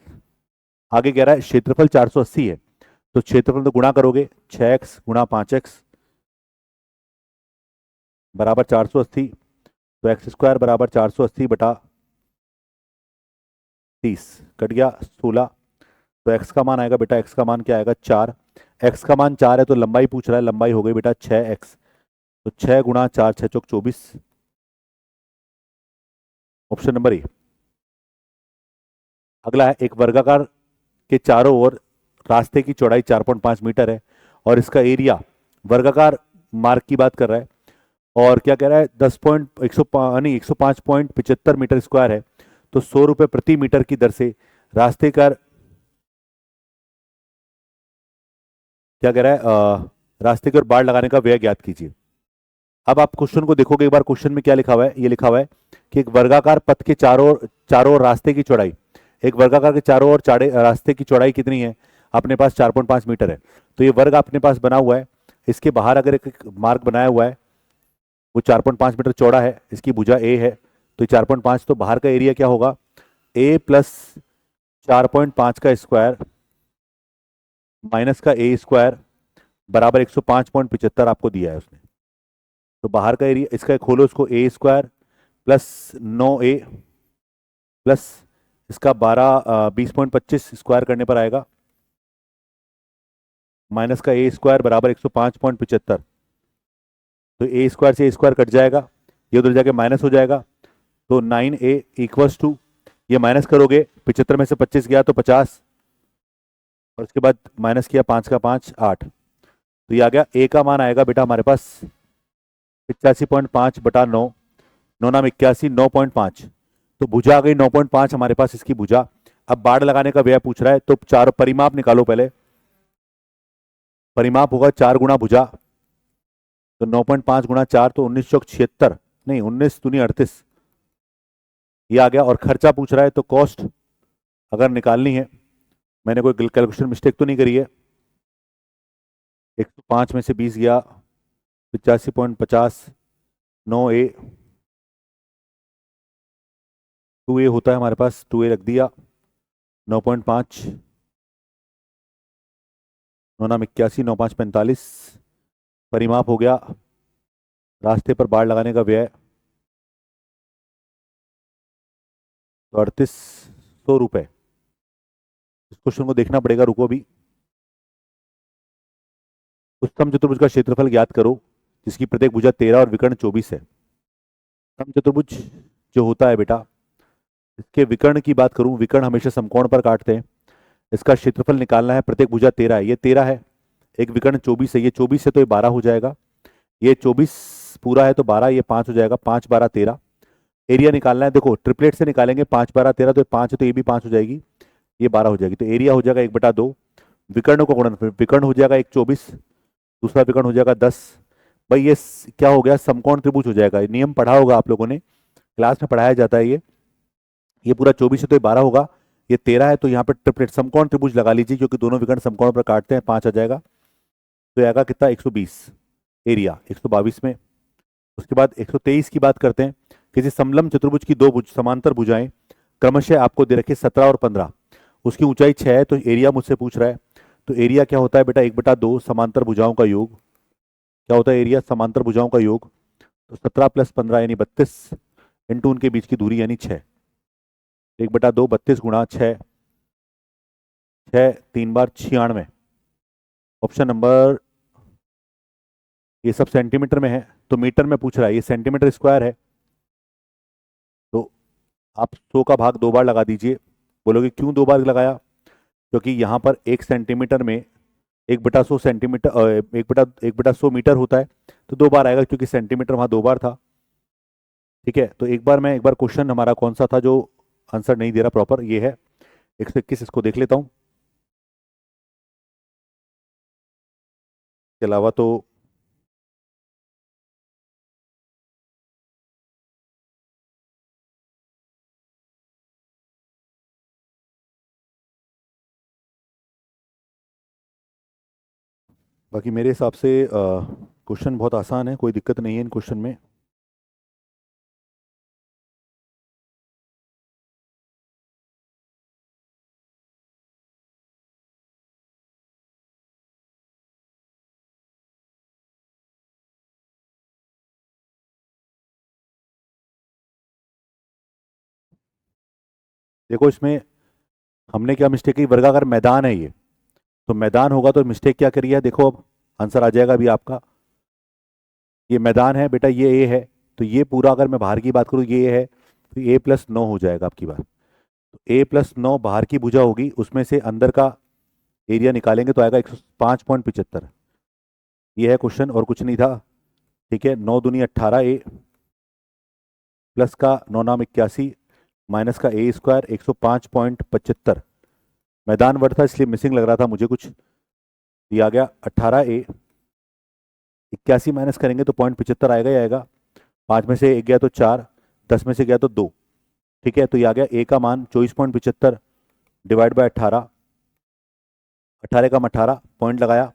आगे कह रहा है क्षेत्रफल 480 है, तो क्षेत्रफल तो गुणा करोगे 6x × 5x बराबर 480, तो x² बराबर 480/30, कट गया 16, तो x का मान आएगा बेटा, x का मान क्या आएगा 4, x का मान 4 है, तो लंबाई पूछ रहा है, लंबाई हो गई बेटा 6x, तो 6 × 4 = 6 × 24, ऑप्शन नंबर ए। अगला है एक वर्गाकार के चारों ओर रास्ते की चौड़ाई 4.5 मीटर है, और इसका एरिया, वर्गाकार मार्ग की बात कर रहा है, और क्या कह रहा है 105.75 मीटर स्क्वायर है, तो 100 रुपए प्रति मीटर की दर से रास्ते का क्या कह रहा है, रास्ते की ओर बाड़ लगाने का व्यय ज्ञात कीजिए। अब आप क्वेश्चन को देखोगे एक बार, क्वेश्चन में क्या लिखा हुआ है, ये लिखा हुआ है कि एक वर्गाकार पथ के चारों ओर रास्ते की चौड़ाई, एक वर्गाकार के चारों ओर रास्ते की चौड़ाई कितनी है, अपने पास 4.5 मीटर है। तो ये वर्ग अपने पास बना हुआ है, इसके बाहर अगर एक मार्ग बनाया हुआ है वो 4.5 मीटर चौड़ा है, इसकी भुजा ए है, तो 4.5, तो बाहर का एरिया क्या होगा, ए प्लस 4.5 का स्क्वायर माइनस का ए स्क्वायर बराबर 105.75 आपको दिया है उसने। तो बाहर का एरिया इसका खोलो, इसको ए स्क्वायर प्लस 9a प्लस इसका 20.25 स्क्वायर करने पर आएगा माइनस का ए स्क्वायर बराबर 105.75। तो ए स्क्वायर से ए स्क्वायर कट जाएगा, ये उधर जाके माइनस हो जाएगा, तो 9a इक्वल्स टू, ये माइनस करोगे 75 में से 25 गया तो 50, और उसके बाद माइनस किया 5 का 5 8, तो ये आ गया ए का मान आएगा बेटा हमारे पास 85.5 बटा 9, 9 नाम 81, 9.5। तो भुजा आ गई 9.5 हमारे पास इसकी भुजा। अब बाड़ लगाने का व्यय पूछ रहा है, तो चार परिमाप निकालो पहले, परिमाप होगा 4 गुणा भुजा, तो 9.5 गुणा 4 तो 1976, नहीं 19 दूनी 38, ये आ गया। और खर्चा पूछ रहा है, तो कॉस्ट अगर निकालनी है, मैंने कोई कैलकुलेशन मिस्टेक तो नहीं करी है, 105 में से 20 गया 85.50, 9a 2a होता है हमारे पास, 2a रख दिया, 9.5 9 नाम 81, 9 5 45, परिमाप हो गया। रास्ते पर बाड़ लगाने का व्यय तो 3800 रुपए। इस क्वेश्चन को देखना पड़ेगा, रुको अभी। उत्तम चतुर्भुज का क्षेत्रफल ज्ञात करो जिसकी प्रत्येक भुजा 13 और विकर्ण 24 है। उत्तम चतुर्भुज जो होता है बेटा, इसके विकर्ण की बात करूं, विकर्ण हमेशा समकोण पर काटते हैं। इसका क्षेत्रफल निकालना है, प्रत्येक भुजा 13 है, ये 13 है, एक विकर्ण 24 है, ये 24 है तो ये 12 हो जाएगा, ये 24 पूरा है तो 12, ये 5 हो जाएगा, 5 12 13। एरिया निकालना है, देखो ट्रिपलेट से निकालेंगे, 5 12 13, तो 5 है तो ये भी 5 हो जाएगी, ये 12 हो जाएगी, तो एरिया हो जाएगा 1/2। विकर्ण को गुणन, विकर्ण हो जाएगा एक 24, दूसरा विकर्ण हो जाएगा 10। भाई ये क्या हो गया, समकोण त्रिभुज हो जाएगा। नियम पढ़ा होगा आप लोगों ने, क्लास में पढ़ाया जाता है ये पूरा 24 है तो ये 12 होगा, ये 13 है, तो यहाँ पर ट्रिपलेट समकोण त्रिभुज लगा लीजिए क्योंकि दोनों विकर्ण समकोण पर काटते हैं, 5 आ जाएगा, तो आएगा कितना 120, एरिया 122 में। उसके बाद 123 की बात करते हैं, किसी समलंब चतुर्भुज की दो समांतर भुजाएं क्रमशः आपको दे रखे 17 और 15, उसकी ऊंचाई 6 है, तो एरिया मुझसे पूछ रहा है, तो एरिया क्या होता है बेटा 1/2 समांतर भुजाओं का योग, क्या होता है एरिया समांतर भुजाओं का योग, तो 17 + 15 यानी 32 इंटू उनके बीच की दूरी यानी 6, 1/2 32 गुणा 6, 6 3 बार 96। ऑप्शन नंबर, ये सब सेंटीमीटर में है तो मीटर में पूछ रहा है, ये सेंटीमीटर स्क्वायर है, तो आप 100 का भाग 2 बार लगा दीजिए। बोलोगे क्यों 2 बार लगाया, क्योंकि यहाँ पर 1 सेंटीमीटर में 1/100 सेंटीमीटर 1/100 मीटर होता है, तो 2 बार आएगा क्योंकि सेंटीमीटर वहाँ 2 बार था। ठीक है, तो एक बार क्वेश्चन हमारा कौन सा था जो आंसर नहीं दे रहा प्रॉपर, ये है 121, इसको देख लेता हूँ। इसके अलावा तो बाकी मेरे हिसाब से क्वेश्चन बहुत आसान है, कोई दिक्कत नहीं है इन क्वेश्चन में। देखो इसमें हमने क्या मिस्टेक की, वर्गाकार मैदान है ये, तो मैदान होगा तो मिस्टेक क्या करी है, देखो अब आंसर आ जाएगा अभी आपका। ये मैदान है बेटा, ये ए है, तो ये पूरा अगर मैं बाहर की बात करूँ ये है, तो a + 9 हो जाएगा आपकी बात। तो a + 9 बाहर की भुजा होगी, उसमें से अंदर का एरिया निकालेंगे तो आएगा 105.75। ये है क्वेश्चन और कुछ नहीं था। ठीक है, 9 दूनी 18a प्लस का 9 नाम 81 माइनस का a स्क्वायर 105.75। मैदान वर्ड था इसलिए मिसिंग लग रहा था मुझे कुछ, ये आ गया 18a, 81 माइनस करेंगे तो 0.75 आएगा ही आएगा, 5 में से 1 गया तो 4, 10 में से गया तो 2। ठीक है, तो ये आ गया a का मान 24.75 डिवाइड बाय 18, 18 का 18 पॉइंट लगाया,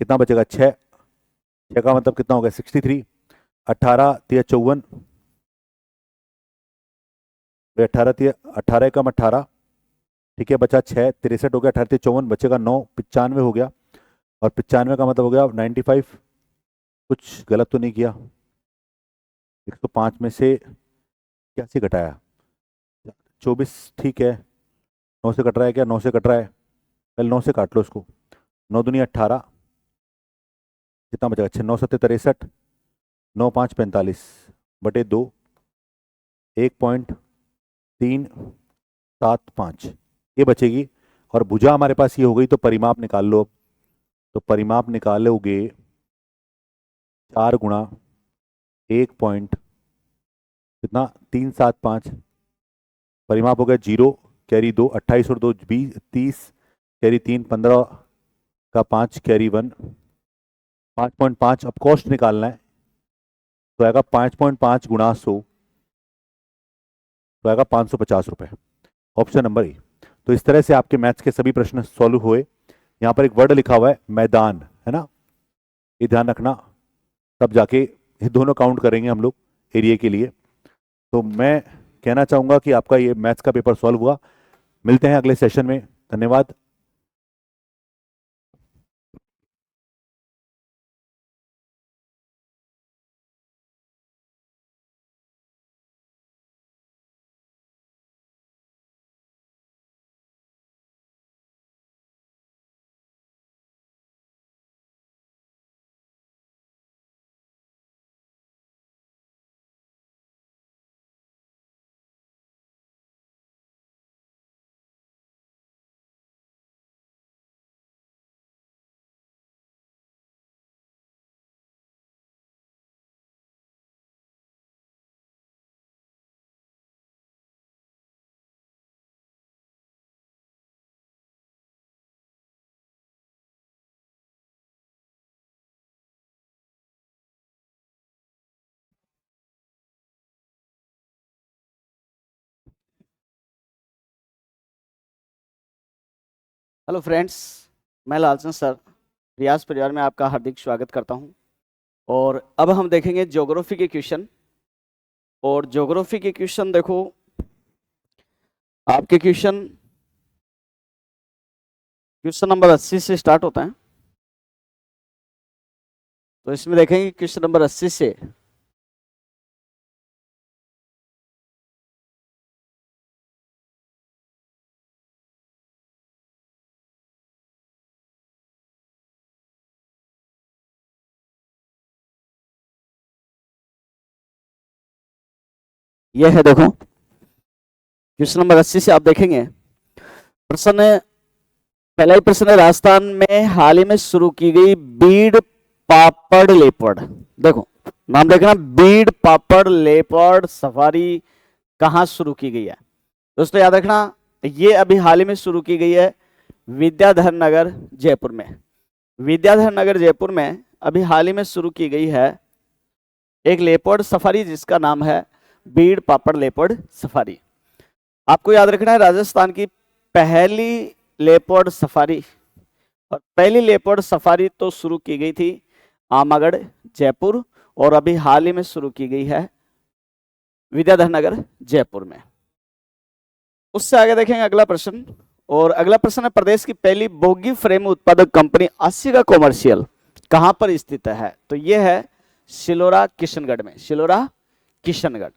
कितना बचेगा 6, 6 का मतलब कितना हो गया 63, 18 तिया 54, 18 का 18, ठीक है, बचा 6, 63 हो गया, 18 तिया 54 बचेगा 9, 95 हो गया, और 95 का मतलब हो गया 95, कुछ गलत तो नहीं किया, 105 में से क्या से घटाया, 24 ठीक है, 9 से कट रहा है क्या, 9 से कट रहा है, पहले 9 से काट लो इसको, 9 दूनी 18, कितना बचेगा 6, 9 सत्ते 63, 9 5 45 बटे 2, 1.375 ये बचेगी। और भुजा हमारे पास ये हो गई, तो परिमाप निकाल लो अब। तो परिमाप निकालोगे 4 गुणा 1 पॉइंट कितना 375, परिमाप हो गया 0 कैरी 2, 28 और 2 20 30 कैरी 3 15 का 5 कैरी 1 5.5। अब कॉस्ट निकालना है, तो आएगा 5.5 गुणा 100, तो आएगा 550 रुपए, ऑप्शन नंबर ए। तो इस तरह से आपके मैथ्स के सभी प्रश्न सॉल्व हुए। यहाँ पर एक वर्ड लिखा हुआ है मैदान, है ना, ये ध्यान रखना, तब जाके ये दोनों काउंट करेंगे हम लोग एरिया के लिए। तो मैं कहना चाहूंगा कि आपका ये मैथ्स का पेपर सॉल्व हुआ। मिलते हैं अगले सेशन में, धन्यवाद। हेलो फ्रेंड्स, मैं लालचंद सर रियाज परिवार में आपका हार्दिक स्वागत करता हूं। और अब हम देखेंगे ज्योग्राफी के क्वेश्चन। और ज्योग्राफी के क्वेश्चन देखो, आपके क्वेश्चन नंबर 80 से स्टार्ट होता है। तो इसमें देखेंगे क्वेश्चन नंबर 80 से यह है, देखो क्वेश्चन नंबर 80 से आप देखेंगे प्रश्न, पहला ही प्रश्न है, राजस्थान में हाल ही में शुरू की गई बीड पापड़ लेपर्ड, देखो नाम देखना, बीड पापड़ लेपर्ड सफारी कहां शुरू की गई है दोस्तों, याद रखना, ये अभी हाल ही में शुरू की गई है विद्याधर नगर जयपुर में। विद्याधर नगर जयपुर में अभी हाल ही में शुरू की गई है एक लेपर्ड सफारी जिसका नाम है बीड पापड़ लेपर्ड सफारी। आपको याद रखना है, राजस्थान की पहली लेपर्ड सफारी, और पहली लेपर्ड सफारी तो शुरू की गई थी आमागढ़ जयपुर, और अभी हाल ही में शुरू की गई है विद्याधर नगर जयपुर में। उससे आगे देखेंगे अगला प्रश्न, और अगला प्रश्न है, प्रदेश की पहली बोगी फ्रेम उत्पादक कंपनी आसिका कॉमर्शियल कहां पर स्थित है? तो यह है सिलोरा किशनगढ़ में, सिलोरा किशनगढ़।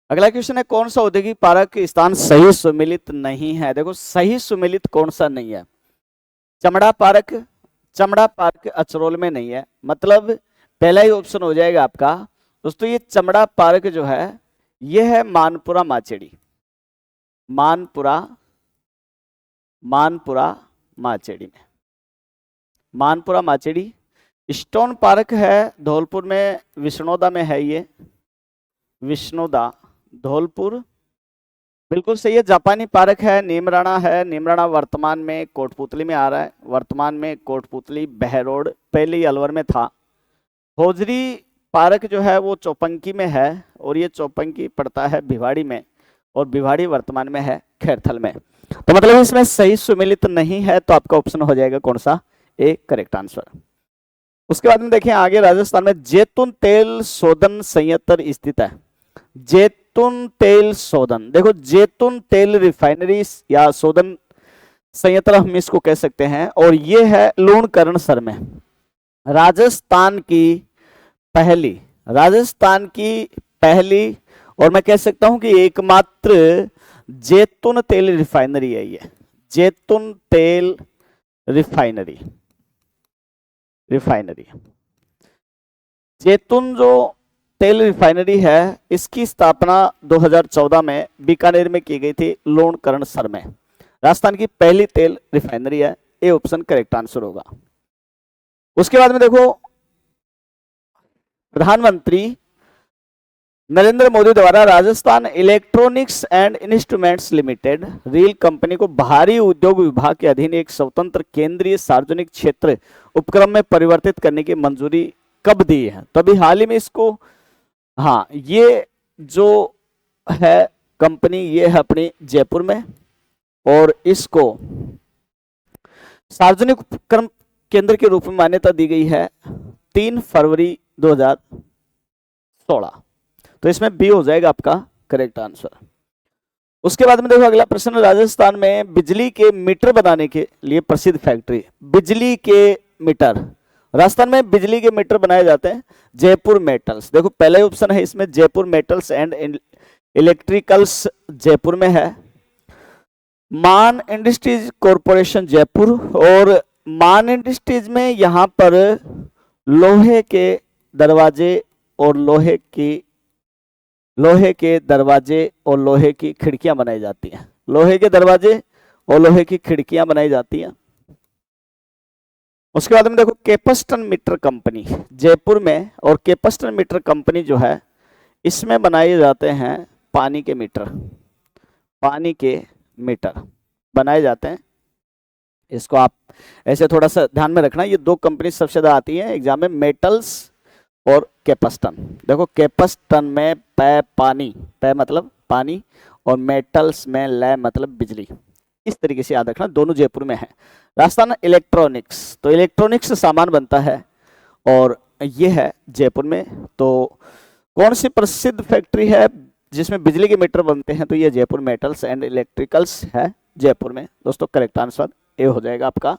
अगला क्वेश्चन है, कौन सा औद्योगिक पार्क स्थान सही सुमेलित नहीं है? देखो सही सुमेलित कौन सा नहीं है? चमड़ा पार्क, चमड़ा पार्क अचरोल में नहीं है, मतलब पहला ही ऑप्शन हो जाएगा आपका दोस्तों। ये चमड़ा पार्क जो है ये है मानपुरा माचेड़ी, मानपुरा माचेड़ी में, मानपुरा माचेड़ी। स्टोन पार्क है धौलपुर में, विष्णोदा में है ये, विष्णोदा धौलपुर, बिल्कुल सही है। जापानी पार्क है नीमराणा है, नीमराणा वर्तमान में कोटपुतली में आ रहा है, वर्तमान में कोटपुतली बहरोड, पहले ही अलवर में था। होजरी पार्क जो है वो चौपंकी में है, और ये चौपंकी पड़ता है भिवाड़ी में, और भिवाड़ी वर्तमान में है खैरथल में। तो मतलब इसमें सही सुमेलित नहीं है, तो आपका ऑप्शन हो जाएगा कौन सा, ए करेक्ट आंसर। उसके बाद में देखें आगे, राजस्थान में जैतून तेल शोधन संयंत्र स्थित है। जैतून तेल शोधन, देखो जैतून तेल रिफाइनरी या शोधन संयंत्र हम इसको कह सकते हैं, और ये है लूणकरणसर में। राजस्थान की पहली और मैं कह सकता हूं कि एकमात्र जैतून तेल रिफाइनरी है ये, जैतून तेल रिफाइनरी। जैतून जो तेल रिफाइनरी है, इसकी स्थापना 2014 में बीकानेर में की गई थी, लूणकरणसर में। राजस्थान की पहली तेल रिफाइनरी है, ए ऑप्शन करेक्ट आंसर होगा। उसके बाद में देखो, प्रधानमंत्री नरेंद्र मोदी द्वारा Rajasthan electronics and instruments limited reel company को भारी उद्योग विभाग के अधीन एक स्वतंत्र केंद्रीय सार्वजनिक क्षेत्र उपक्रम में परिवर्तित करने की मंजूरी कब दी है? तो अभी हाल ही में इसको, हाँ, ये जो है कंपनी, ये है अपनी जयपुर में, और इसको सार्वजनिक उपक्रम केंद्र के रूप में मान्यता दी गई है 3 फरवरी 2016। तो इसमें बी हो जाएगा आपका करेक्ट आंसर। उसके बाद में देखो अगला प्रश्न, राजस्थान में बिजली के मीटर बनाने के लिए प्रसिद्ध फैक्ट्री, बिजली के मीटर, राजस्थान में बिजली के मीटर बनाए जाते हैं जयपुर मेटल्स। देखो पहला ऑप्शन है इसमें Jaipur metals and electricals Jaipur में है, मान इंडस्ट्रीज कॉरपोरेशन जयपुर, और मान इंडस्ट्रीज में यहां पर लोहे के दरवाजे और लोहे की खिड़कियां बनाई जाती हैं, लोहे के दरवाजे और लोहे की खिड़कियां बनाई जाती हैं। उसके बाद में देखो कैपस्टन मीटर कंपनी जयपुर में, और कैपस्टन मीटर कंपनी जो है इसमें बनाए जाते हैं पानी के मीटर बनाए जाते हैं। इसको आप ऐसे थोड़ा सा ध्यान में रखना, ये 2 कंपनी सबसे ज्यादा आती है एग्जाम में, मेटल्स और कैपस्टन। देखो कैपस्टन में पानी, मतलब पानी, और मेटल्स में लय मतलब बिजली। इस तरीके से याद रखना, दोनों जयपुर में है। राजस्थान इलेक्ट्रॉनिक्स, तो इलेक्ट्रॉनिक्स सामान बनता है और ये है जयपुर में। तो कौन सी प्रसिद्ध फैक्ट्री है जिसमें बिजली के मीटर बनते हैं? तो ये जयपुर मेटल्स एंड इलेक्ट्रिकल्स है जयपुर में। दोस्तों करेक्ट आंसर ए हो जाएगा आपका।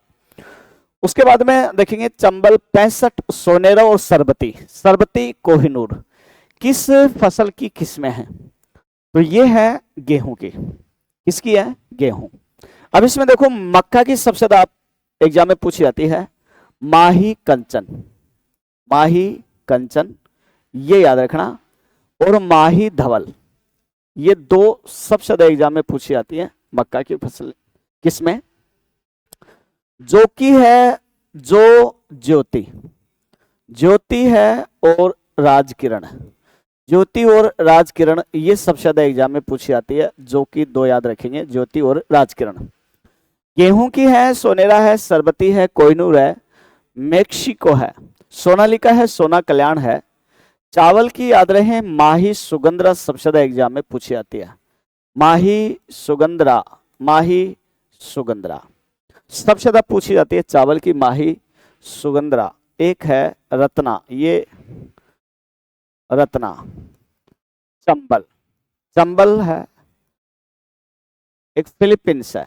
उसके बाद में देखेंगे चंबल 65 सोनेरा और सरबती कोहिनूर किस फसल की किस्में हैं? तो ये है गेहूं की। किसकी है? गेहूं। अब इसमें देखो मक्का की सबसे ज्यादा एग्जाम में पूछी जाती है माही कंचन, ये याद रखना, और माही धवल, ये 2 सबसे ज्यादा एग्जाम में पूछी जाती है मक्का की फसल किसमें। जो की है ज्योति है और राजकिरण, ज्योति और राजकिरण ये सबसे ज्यादा एग्जाम में पूछी जाती है, जो कि 2 याद रखेंगे, ज्योति और राजकिरण। गेहूं की है सोनेरा है, सरबती है, कोहिनूर है, मेक्सिको है, सोनालिका है, सोना कल्याण है। चावल की याद रहे माही सुगंधरा सबसे ज्यादा एग्जाम में पूछी जाती है, माही सुगंधरा सबसे ज्यादा पूछी जाती है चावल की माही सुगंधरा। एक है रत्ना, ये रत्ना, चंबल है, एक फिलीपींस है,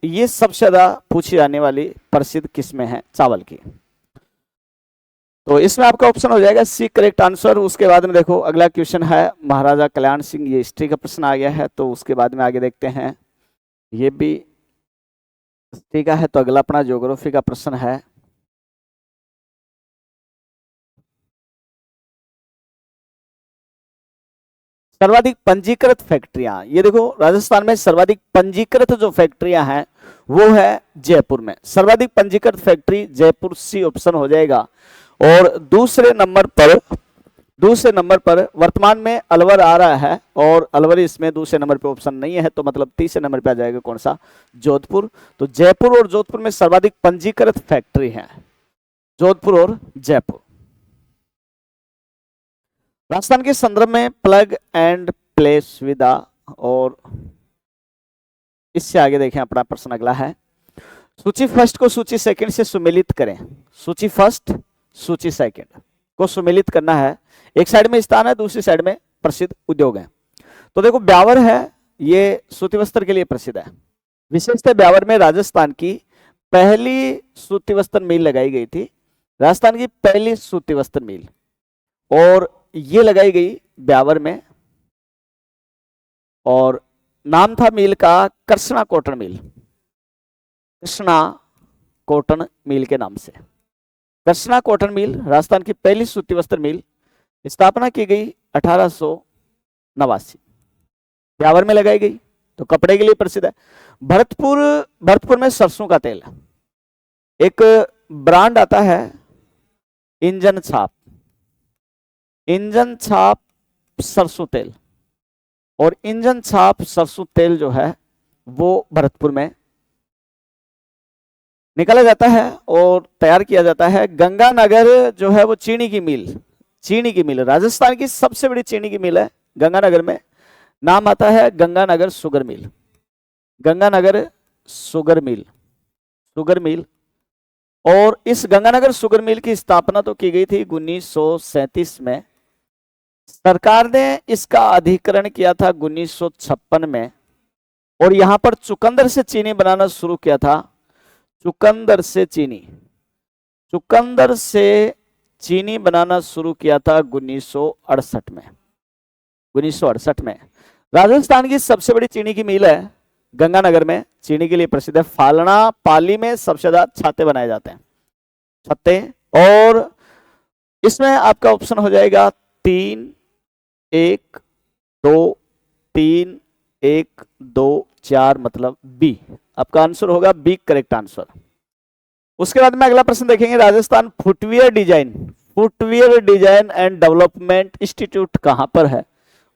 ये सबसे ज्यादा पूछी जाने वाली प्रसिद्ध किस्में हैं चावल की। तो इसमें आपका ऑप्शन हो जाएगा सी करेक्ट आंसर। उसके बाद में देखो अगला क्वेश्चन है महाराजा कल्याण सिंह, ये हिस्ट्री का प्रश्न आ गया है। तो उसके बाद में आगे देखते हैं, ये भी हिस्ट्री का है। तो अगला अपना ज्योग्राफी का प्रश्न है, सर्वाधिक पंजीकृत फैक्ट्रियां। ये देखो राजस्थान में सर्वाधिक पंजीकृत जो फैक्ट्रियां हैं वो है जयपुर में। सर्वाधिक पंजीकृत फैक्ट्री जयपुर, सी ऑप्शन हो जाएगा। और दूसरे नंबर पर वर्तमान में अलवर आ रहा है, और अलवर इसमें दूसरे नंबर पे ऑप्शन नहीं है, तो मतलब तीसरे नंबर पे आ जाएगा कौन सा? जोधपुर। तो जयपुर और जोधपुर में सर्वाधिक पंजीकृत फैक्ट्री है, जोधपुर और जयपुर। राजस्थान के संदर्भ में प्लग एंड प्ले सुविधा और इससे आगे देखें अपना प्रश्न अगला है, सूची फर्स्ट को सूची सेकंड से सुमेलित करें। सूची फर्स्ट सूची सेकंड को सुमेलित करना है। एक साइड में स्थान है, दूसरी साइड में प्रसिद्ध उद्योग है। तो देखो ब्यावर है, ये सूती वस्त्र के लिए प्रसिद्ध है। विशेषतः ब्यावर में राजस्थान की पहली सूती वस्त्र मिल लगाई गई थी, राजस्थान की पहली सूती वस्त्र मिल, और ये लगाई गई ब्यावर में, और नाम था मिल का Krishna cotton mill. Krishna cotton mill के नाम से कृष्णा कॉटन मिल राजस्थान की पहली सूती वस्त्र मिल, स्थापना की गई 1889, ब्यावर में लगाई गई, तो कपड़े के लिए प्रसिद्ध है। भरतपुर में सरसों का तेल, एक ब्रांड आता है इंजन छाप, इंजन छाप सरसों तेल, और इंजन छाप सरसों तेल जो है वो भरतपुर में निकाला जाता है और तैयार किया जाता है। गंगानगर जो है वो चीनी की मिल, राजस्थान की सबसे बड़ी चीनी की मिल है गंगानगर में, नाम आता है Ganganagar sugar mill, Ganganagar sugar mill. और इस गंगानगर शुगर मिल की स्थापना तो की गई थी 1937 में, सरकार ने इसका अधिग्रहण किया था 1956 में, और यहां पर चुकंदर से चीनी बनाना शुरू किया था। चुकंदर से चीनी बनाना शुरू किया था 1968 में। राजस्थान की सबसे बड़ी चीनी की मिल है गंगानगर में, चीनी के लिए प्रसिद्ध है। फालना पाली में सबसे ज्यादा छाते बनाए जाते हैं, छत्ते। और इसमें आपका ऑप्शन हो जाएगा 3 1 2 3 1 2 4, मतलब बी। आपका आंसर होगा बी, करेक्ट आंसर। उसके बाद में अगला प्रश्न देखेंगे, Rajasthan footwear design and development institute कहां पर है?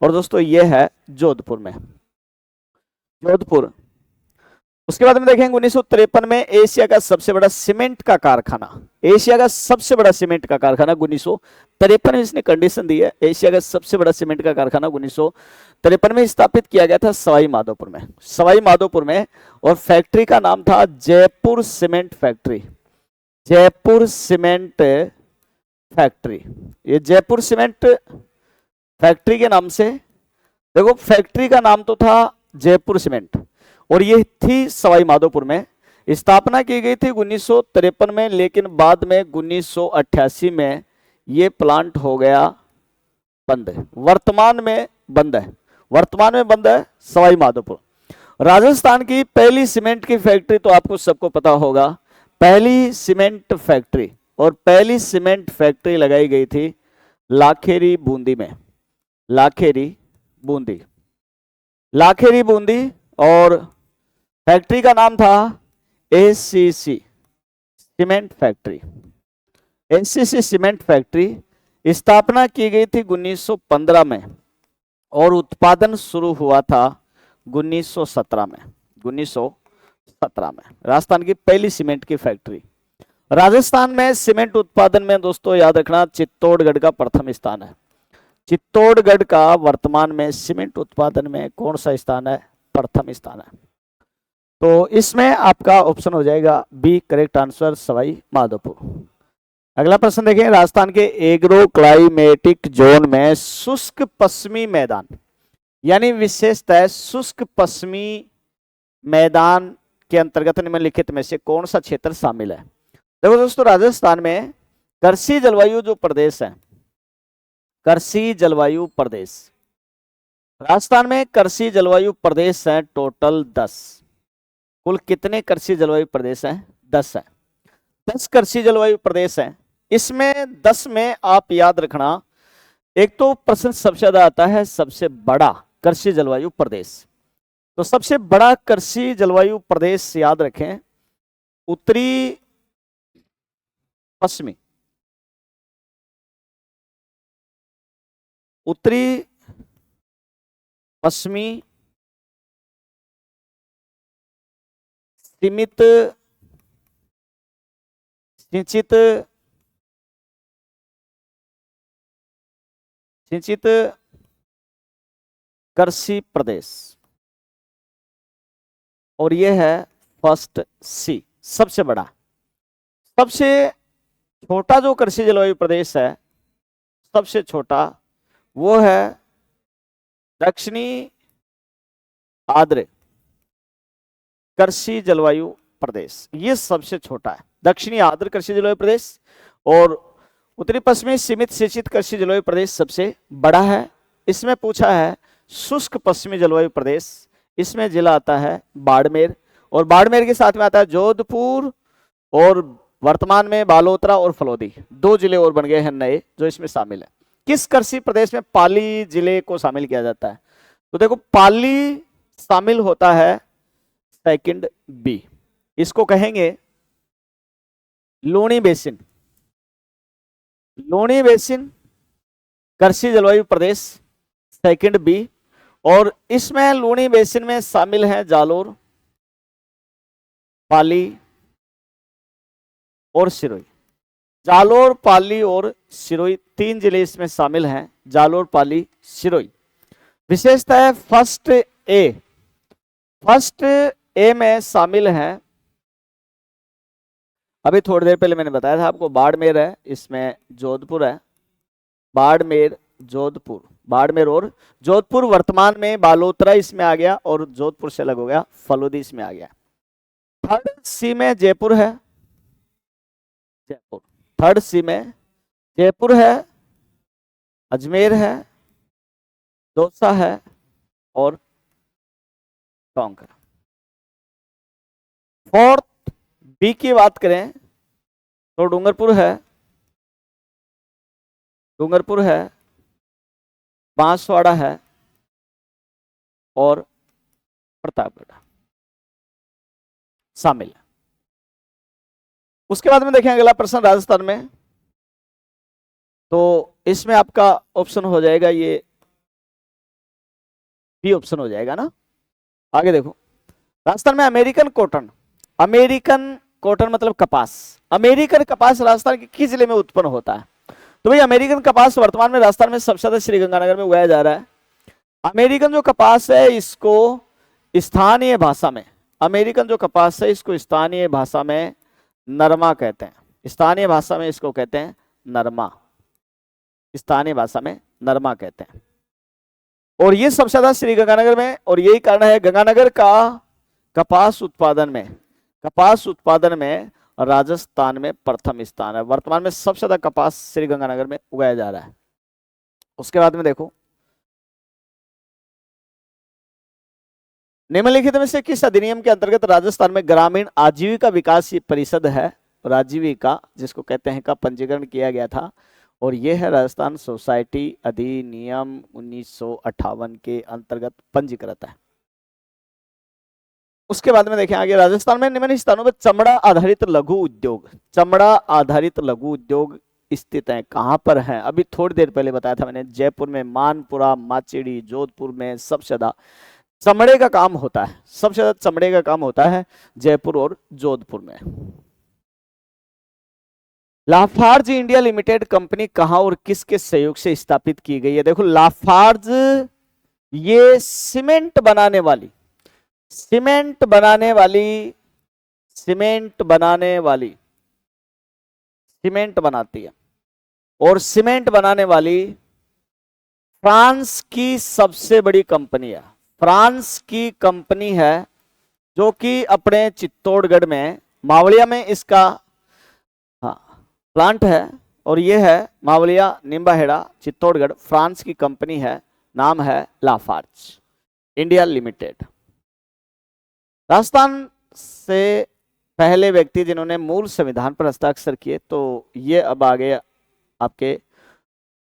और दोस्तों ये है जोधपुर में, जोधपुर। उसके बाद में देखेंगे 1953 में एशिया का सबसे बड़ा सीमेंट का कारखाना, 1953 में इसने कंडीशन दी है, एशिया का सबसे बड़ा सीमेंट का कारखाना 1953 में स्थापित किया गया था सवाई माधोपुर में, और फैक्ट्री का नाम था जयपुर सीमेंट फैक्ट्री। ये जयपुर सीमेंट फैक्ट्री के नाम से, देखो फैक्ट्री का नाम तो था जयपुर सीमेंट, और ये थी सवाई माधोपुर में। स्थापना की गई थी 1953 में, लेकिन बाद में 1988 में ये प्लांट हो गया बंद, वर्तमान में बंद है सवाई माधोपुर। राजस्थान की पहली सीमेंट की फैक्ट्री तो आपको सबको पता होगा, पहली सीमेंट फैक्ट्री लगाई गई थी लाखेरी बूंदी में, लाखेरी बूंदी, और फैक्ट्री का नाम था एसीसी सीमेंट फैक्ट्री। स्थापना की गई थी 1915 में, और उत्पादन शुरू हुआ था 1917 में। राजस्थान की पहली सीमेंट की फैक्ट्री। राजस्थान में सीमेंट उत्पादन में दोस्तों याद रखना चित्तौड़गढ़ का प्रथम स्थान है। चित्तौड़गढ़ का वर्तमान में सीमेंट उत्पादन में कौन सा स्थान है? प्रथम स्थान है। तो इसमें आपका ऑप्शन हो जाएगा B, correct answer Sawai Madhopur. अगला प्रश्न देखें, राजस्थान के एग्रो क्लाइमेटिक जोन में शुष्क पश्चिमी मैदान, यानी विशेषतः शुष्क पश्चिमी मैदान के अंतर्गत निम्नलिखित में से कौन सा क्षेत्र शामिल है? देखो दोस्तों, राजस्थान में कृषि जलवायु जो प्रदेश है, राजस्थान में कृषि जलवायु प्रदेश है टोटल 10। कुल कितने कृषि जलवायु प्रदेश हैं? 10 है। 10 कृषि जलवायु प्रदेश हैं। इसमें 10 में आप याद रखना, एक तो प्रश्न सबसे ज्यादा आता है सबसे बड़ा कृषि जलवायु प्रदेश। तो सबसे बड़ा कृषि जलवायु प्रदेश याद रखें उत्तरी पश्चिमी सीमित सिंचित कृषि प्रदेश, और ये है फर्स्ट सी, सबसे बड़ा। सबसे छोटा जो कृषि जलवायु प्रदेश है, सबसे छोटा, वो है दक्षिणी आर्द्र कृषि जलवायु प्रदेश। ये सबसे छोटा है, दक्षिणी आर्द्र कृषि जलवायु प्रदेश। और उत्तरी पश्चिमी सीमित सिंचित कृषि जलवायु प्रदेश सबसे बड़ा है। इसमें पूछा है शुष्क पश्चिमी जलवायु प्रदेश, इसमें जिला आता है बाड़मेर, और बाड़मेर के साथ में आता है जोधपुर, और वर्तमान में बालोतरा और फलोदी, 2 जिले और बन गए हैं नए जो इसमें शामिल है। किस कृषि प्रदेश में पाली जिले को शामिल किया जाता है? तो देखो, पाली शामिल होता है सेकंड बी, इसको कहेंगे लूणी बेसिन। लूणी बेसिन कृषि जलवायु प्रदेश सेकंड बी, और इसमें लूणी बेसिन में शामिल हैं जालोर, पाली और सिरोही। जालोर, पाली और सिरोही 3 जिले इसमें शामिल हैं, जालोर, पाली, सिरोही। विशेषता है फर्स्ट ए में शामिल हैं, अभी थोड़ी देर पहले मैंने बताया था आपको, बाड़मेर है, इसमें जोधपुर है, बाड़मेर, जोधपुर, बाड़मेर और जोधपुर। वर्तमान में बालोतरा इसमें आ गया, और जोधपुर से अलग हो गया, फलोदी इसमें आ गया। थर्ड सी में जयपुर है, जयपुर। थर्ड सी में जयपुर है, अजमेर है, दौसा है और टोंक है। फोर्थ बी की बात करें तो डूंगरपुर है, डूंगरपुर है, बांसवाड़ा है और प्रतापगढ़ शामिल है। उसके बाद में देखें अगला प्रश्न राजस्थान में, तो इसमें आपका ऑप्शन हो जाएगा ये बी ऑप्शन हो जाएगा ना। आगे देखो, राजस्थान में अमेरिकन कॉटन, अमेरिकन कॉटन मतलब कपास, अमेरिकन कपास राजस्थान के किस जिले में उत्पन्न होता है? तो भाई अमेरिकन कपास वर्तमान में राजस्थान में सबसे ज्यादा श्रीगंगानगर में उगाया जा रहा है। अमेरिकन जो कपास है इसको स्थानीय भाषा में, अमेरिकन जो कपास है इसको स्थानीय भाषा में नरमा कहते हैं, स्थानीय भाषा में इसको कहते हैं नरमा, स्थानीय भाषा में नरमा कहते हैं। और ये सबसे ज्यादा श्रीगंगानगर में, और यही कारण है गंगानगर का कपास उत्पादन में राजस्थान में प्रथम स्थान है। वर्तमान में सबसे ज्यादा कपास श्रीगंगानगर में उगाया जा रहा है। उसके बाद में देखो, निम्नलिखित में से किस अधिनियम के अंतर्गत राजस्थान में ग्रामीण आजीविका विकास परिषद है, राजीविका जिसको कहते हैं, का पंजीकरण किया गया था? और यह है राजस्थान सोसाइटी अधिनियम 1958 के अंतर्गत पंजीकृत है। उसके बाद में देखें आगे, राजस्थान में निम्न स्थानों पर चमड़ा आधारित लघु उद्योग, चमड़ा आधारित लघु उद्योग स्थित हैं, कहां पर हैं? अभी थोड़ी देर पहले बताया था मैंने, जयपुर में, मानपुरा, माचेड़ी, जोधपुर में सबसे ज्यादा चमड़े का काम होता है, सबसे ज्यादा चमड़े का काम होता है जयपुर और जोधपुर में। लाफार्ज इंडिया लिमिटेड कंपनी कहां और किसके सहयोग से स्थापित की गई है? देखो, लाफार्ज ये सीमेंट बनाने वाली, सीमेंट बनाने वाली सीमेंट बनाती है, और सीमेंट बनाने वाली फ्रांस की सबसे बड़ी कंपनी है, फ्रांस की कंपनी है, जो कि अपने चित्तौड़गढ़ में, मावलिया में इसका प्लांट है, और ये है मावलिया निम्बाहेड़ा चित्तौड़गढ़, फ्रांस की कंपनी है, नाम है लाफार्ज इंडिया लिमिटेड। राजस्थान से पहले व्यक्ति जिन्होंने मूल संविधान पर हस्ताक्षर किए, तो ये अब आ गए आपके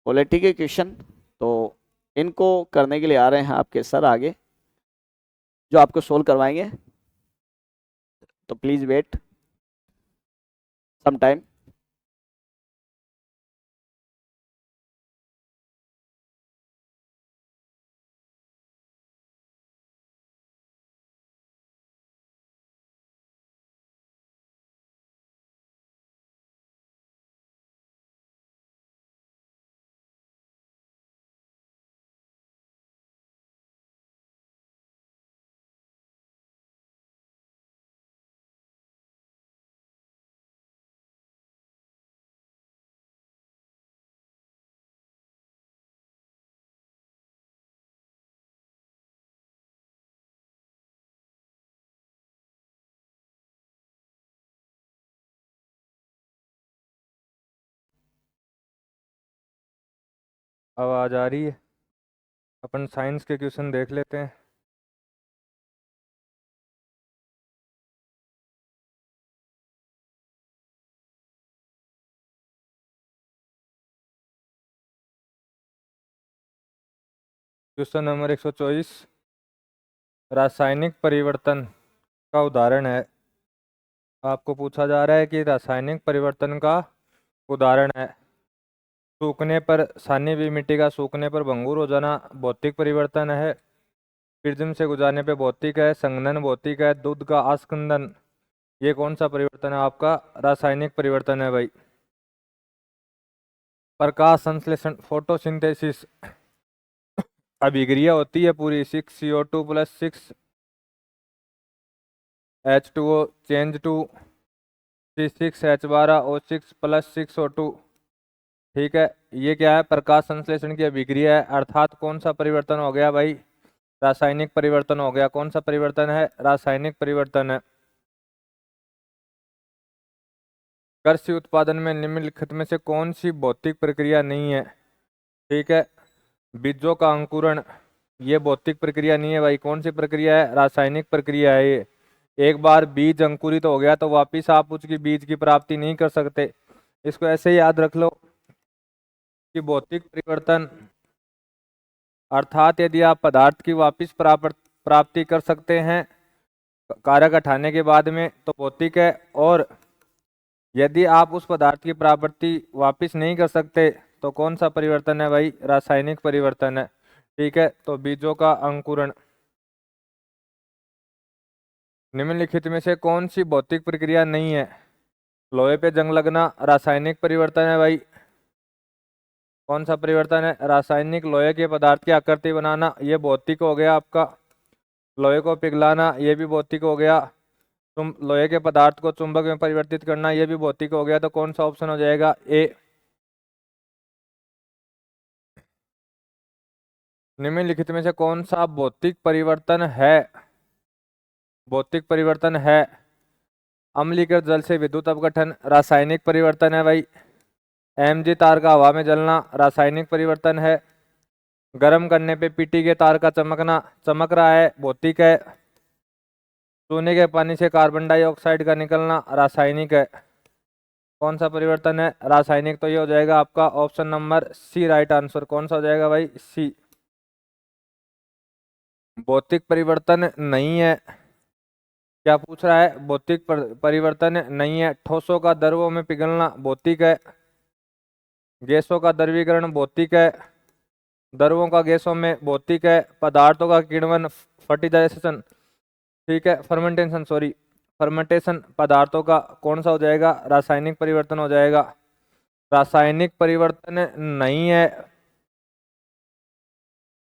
पॉलिटी के क्वेश्चन, तो इनको करने के लिए आ रहे हैं आपके सर आगे, जो आपको सोल्व करवाएंगे, तो प्लीज वेट सम टाइम। आवाज़ आ रही है? अपन साइंस के क्वेश्चन देख लेते हैं। क्वेश्चन नंबर 124, रासायनिक परिवर्तन का उदाहरण है। आपको पूछा जा रहा है कि रासायनिक परिवर्तन का उदाहरण है। सूखने पर सानी भी मिट्टी का सूखने पर भंगुर हो जाना भौतिक परिवर्तन है। प्रिज्म से गुजारने पे भौतिक है। संघनन भौतिक है। दूध का आस्कंदन, ये कौन सा परिवर्तन है? आपका रासायनिक परिवर्तन है भाई। प्रकाश संश्लेषण, फोटोसिंथेसिस, अभिक्रिया होती है पूरी 6CO2 plus 6H2O change to C6H12O6 plus 6O2। ठीक है, ये क्या है? प्रकाश संश्लेषण की अभिक्रिया है, अर्थात कौन सा परिवर्तन हो गया भाई? रासायनिक परिवर्तन हो गया। कौन सा परिवर्तन है? रासायनिक परिवर्तन है। कृषि उत्पादन में निम्नलिखित में से कौन सी भौतिक प्रक्रिया नहीं है? ठीक है, बीजों का अंकुरण, ये भौतिक प्रक्रिया नहीं है भाई। कौन सी प्रक्रिया है? रासायनिक प्रक्रिया है ये। एक बार बीज अंकुरित हो गया तो वापिस आप उसकी बीज की प्राप्ति नहीं कर सकते। इसको ऐसे ही याद रख लो कि भौतिक परिवर्तन अर्थात यदि आप पदार्थ की वापिस प्राप्ति कर सकते हैं कारक हटाने के बाद में तो भौतिक है, और यदि आप उस पदार्थ की प्राप्ति वापिस नहीं कर सकते तो कौन सा परिवर्तन है भाई? रासायनिक परिवर्तन है। ठीक है, तो बीजों का अंकुरण। निम्नलिखित में से कौन सी भौतिक प्रक्रिया नहीं है? लोहे पे जंग लगना रासायनिक परिवर्तन है भाई। कौन सा परिवर्तन है? रासायनिक। लोहे के पदार्थ की आकृति बनाना, ये भौतिक हो गया आपका। लोहे को पिघलाना, ये भी भौतिक हो गया। तुम लोहे के पदार्थ को चुंबक में परिवर्तित करना, ये भी भौतिक हो गया। तो कौन सा ऑप्शन हो जाएगा? ए। निम्नलिखित में से कौन सा भौतिक परिवर्तन है? भौतिक परिवर्तन है अम्लीकृत जल से विद्युत अपघटन, रासायनिक परिवर्तन है भाई। Mg तार का हवा में जलना, रासायनिक परिवर्तन है। गर्म करने पे पीटी के तार का चमकना, चमक रहा है, भौतिक है। सोने के पानी से कार्बन डाइऑक्साइड का निकलना, रासायनिक है। कौन सा परिवर्तन है? रासायनिक। तो ये हो जाएगा आपका option number C right answer. कौन सा हो जाएगा भाई? सी। भौतिक परिवर्तन नहीं है। क्या पूछ रहा है? भौतिक परिवर्तन नहीं है। ठोसों का द्रवों में पिघलना भौतिक है। गैसों का द्रवीकरण भौतिक है। द्रवों का गैसों में भौतिक है। पदार्थों का किण्वन फर्टिलाइजेशन, ठीक है, फर्मेंटेशन, सॉरी, फर्मेंटेशन पदार्थों का कौन सा हो जाएगा? रासायनिक परिवर्तन हो जाएगा। रासायनिक परिवर्तन नहीं है।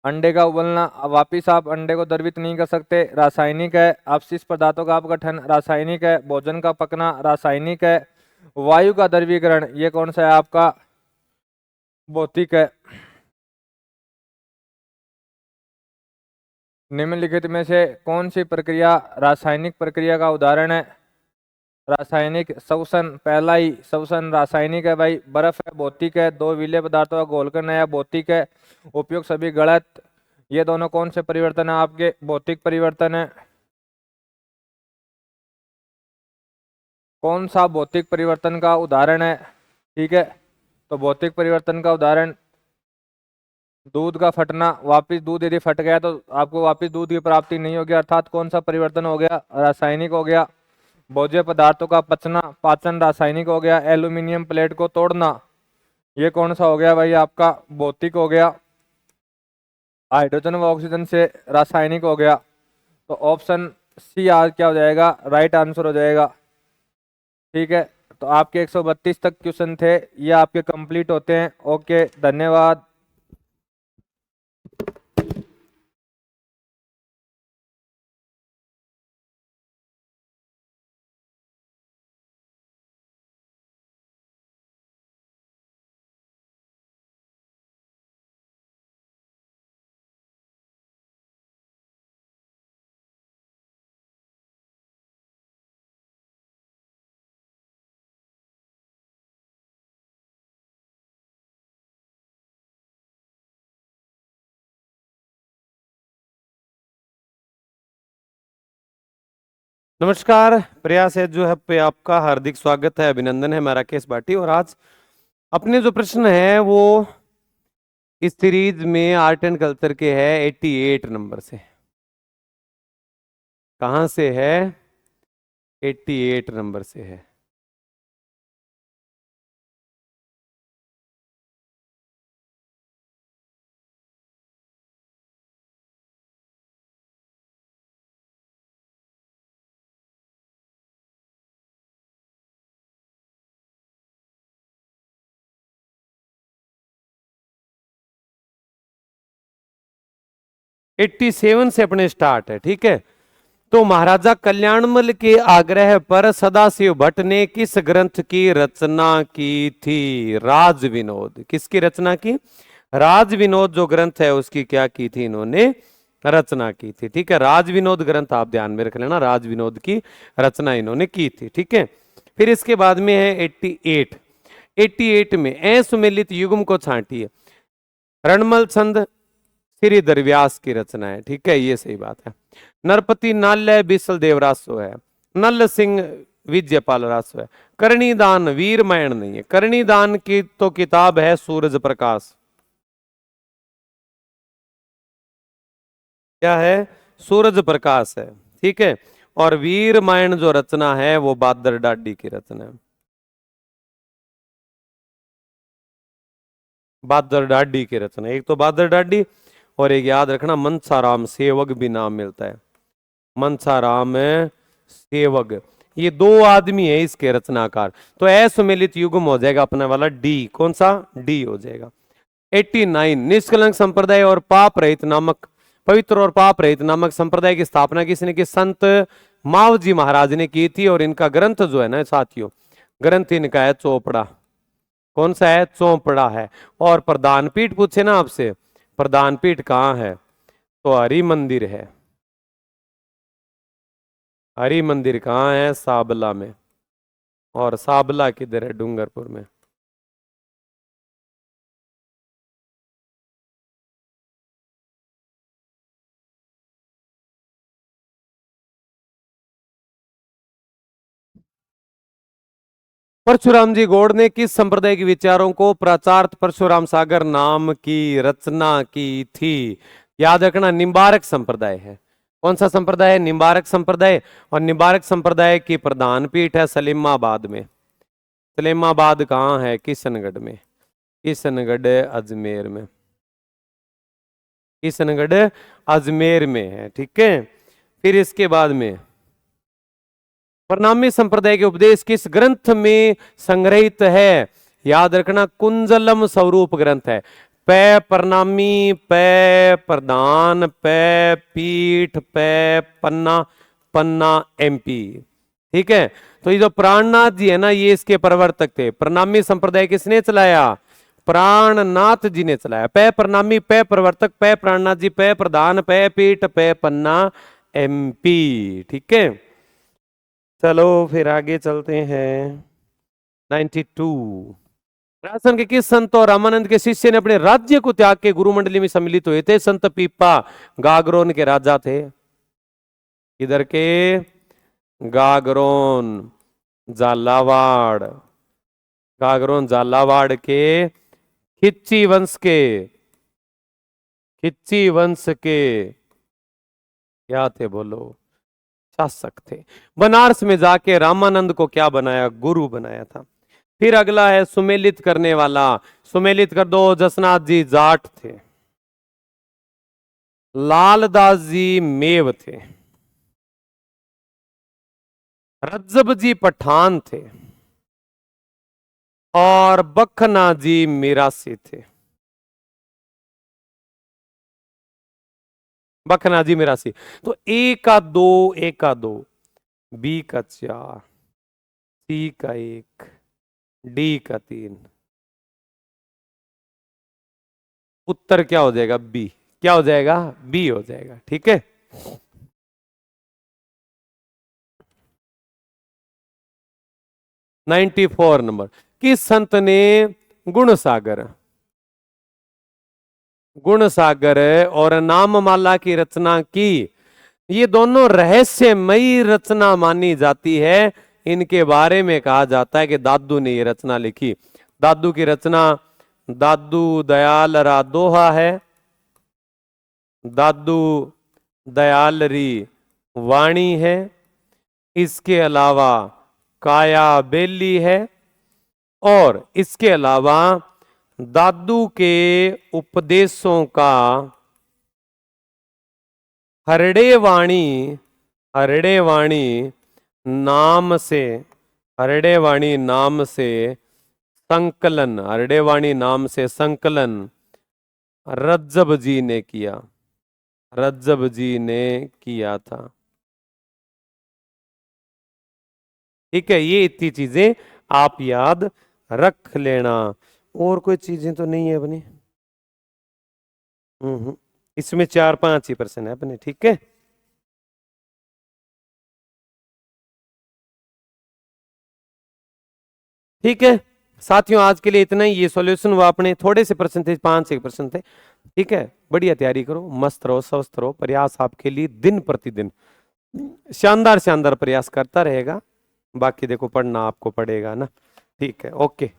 अंडे का उबलना, वापिस आप अंडे को द्रवित नहीं कर सकते, रासायनिक है। अपशिष्ट पदार्थों का अपघटन, रासायनिक है। भोजन का पकना, रासायनिक है। वायु का द्रवीकरण, ये कौन सा है आपका? भौतिक है। निम्नलिखित में से कौन सी प्रक्रिया रासायनिक प्रक्रिया का उदाहरण है? रासायनिक श्वसन, पहला ही श्वसन रासायनिक है भाई। बर्फ है, भौतिक है। दो विलेय पदार्थों का घोलकर नया, भौतिक है। उपयोग सभी गलत, ये दोनों कौन से परिवर्तन है आपके? भौतिक परिवर्तन है। कौन सा भौतिक परिवर्तन का उदाहरण है? ठीक है, तो भौतिक परिवर्तन का उदाहरण दूध का फटना, वापिस दूध यदि फट गया तो आपको वापिस दूध की प्राप्ति नहीं होगी, अर्थात कौन सा परिवर्तन हो गया? रासायनिक हो गया। भोज्य पदार्थों का पचना, पाचन, रासायनिक हो गया। एल्यूमिनियम प्लेट को तोड़ना, ये कौन सा हो गया भाई? आपका भौतिक हो गया। हाइड्रोजन व ऑक्सीजन से रासायनिक हो गया। तो ऑप्शन सी आज क्या हो जाएगा? राइट आंसर हो जाएगा। ठीक है, तो आपके 132 तक क्वेश्चन थे, ये आपके कंप्लीट होते हैं। ओके, धन्यवाद। नमस्कार, प्रयास है जो है पे आपका हार्दिक स्वागत है, अभिनंदन है। मैं राकेश भाटी और आज अपने जो प्रश्न है वो इस सीरीज में आर्ट एंड कल्चर के है 88 नंबर से। कहां से है? 88 नंबर से है। एट्टी 87 से अपने स्टार्ट है, ठीक है। तो महाराजा कल्याणमल के आग्रह पर सदाशिव भट्ट ने किस ग्रंथ की रचना की थी? राज विनोद। किसकी रचना की? राज विनोद जो ग्रंथ है उसकी क्या की थी इन्होंने? रचना की थी, ठीक है। राज विनोद ग्रंथ आप ध्यान में रख लेना, राज विनोद की रचना इन्होंने की थी, ठीक है। फिर इसके बाद में है 88। 88 में असुमेलित युग्म को छांटिए। रणमल छंद श्रीधर व्यास की रचना है, ठीक है, ये सही बात है। नरपति नाल्य बिसल देवरासो है। नल सिंह विजयपाल रासो है। करणीदान वीरमैण नहीं है। करणीदान की तो किताब है सूरज प्रकाश। क्या है? सूरज प्रकाश है, ठीक है। और वीरमैण जो रचना है वो बादर डाडी की रचना है। बादर डाडी की रचना, एक तो बादर डाडी और एक याद रखना मनसाराम सेवक भी नाम मिलता है। मनसाराम सेवक, ये दो आदमी है इसके रचनाकार। तो असुमेलित युग्म हो जाएगा अपने वाला डी। कौन सा? डी हो जाएगा। 89 निष्कलंक संप्रदाय और पाप रहित नामक, पवित्र और पाप रहित नामक संप्रदाय की स्थापना किसने की? संत मावजी महाराज ने की थी। और इनका ग्रंथ जो है ना साथियों, ग्रंथ इनका है चोपड़ा। कौन सा है? चौपड़ा है। और प्रधान पीठ पूछे ना आपसे, प्रधान पीठ कहाँ है? तो हरि मंदिर है। हरि मंदिर कहाँ है? साबला में। और साबला किधर है? डूंगरपुर में। परशुराम जी गौड़ ने किस संप्रदाय के विचारों को प्राचार्थ परशुराम सागर नाम की रचना की थी? याद रखना निम्बारक संप्रदाय है। कौन सा संप्रदाय है? निम्बारक संप्रदाय। और निम्बारक संप्रदाय की प्रधान पीठ है सलीमाबाद में। सलीमाबाद कहाँ है? किशनगढ़ में। किशनगढ़ अजमेर में। किशनगढ़ अजमेर में है, ठीक है। फिर इसके बाद में प्रणामी संप्रदाय के उपदेश किस ग्रंथ में संग्रहित है? याद रखना कुंजलम स्वरूप ग्रंथ है। पै प्रणामी, पै प्रधान, पै पीठ, पै पन्ना, पन्ना एमपी, ठीक है। तो ये जो प्राणनाथ जी है ना, ये इसके प्रवर्तक थे। प्रणामी संप्रदाय किसने चलाया? प्राणनाथ जी ने चलाया। पै प्रणामी, पै प्रवर्तक, पै प्राणनाथ जी, पै प्रधान, पै पीठ, पै पन्ना एमपी, ठीक है। चलो फिर आगे चलते हैं। 92 राजस्थान के किस संत और रामानंद के शिष्य ने अपने राज्य को त्याग के गुरु मंडली में सम्मिलित हुए थे? संत पीपा गागरोन के राजा थे। इधर के गागरोन झालावाड़, गागरोन झालावाड़ के खिच्ची वंश के, खिच्ची वंश के क्या थे? बोलो। शासक थे। बनारस में जाके रामानंद को क्या बनाया? गुरु बनाया था। फिर अगला है सुमेलित करने वाला। सुमेलित कर दो। जसनाथ जी जाट थे। लालदास जी मेव थे। रज्जब जी पठान थे। और बखना जी मिरासी थे। बखना जी मिरासी। तो ए का दो, ए का दो, बी का 4, सी का 1, डी का 3। उत्तर क्या हो जाएगा? बी। क्या हो जाएगा? बी हो जाएगा, ठीक है। Ninety 94 number. किस संत ने गुण सागर, गुण सागर और नाममाला की रचना की? ये दोनों रहस्यमयी रचना मानी जाती है। इनके बारे में कहा जाता है कि दादू ने ये रचना लिखी। दादू की रचना दादू दयाल रा दोहा है, दादू दयाल री वाणी है, इसके अलावा काया बेली है, और इसके अलावा दादू के उपदेशों का हरड़े वाणी नाम से संकलन, हरड़े वाणी नाम से संकलन रज्जब जी ने किया था। ठीक है, ये इतनी चीजें आप याद रख लेना। और कोई चीजें तो नहीं है अपनी। इसमें 4-5 ही प्रश्न है अपने। ठीक है, ठीक है साथियों, आज के लिए इतना ही। ये सॉल्यूशन हुआ अपने, थोड़े से प्रश्न थे, 5-6 प्रश्न थे। ठीक है, बढ़िया तैयारी करो, मस्त रहो, स्वस्थ रहो। प्रयास आपके लिए दिन प्रतिदिन शानदार प्रयास करता रहेगा। बाकी देखो, पढ़ना आपको पड़ेगा ना। ठीक है, ओके।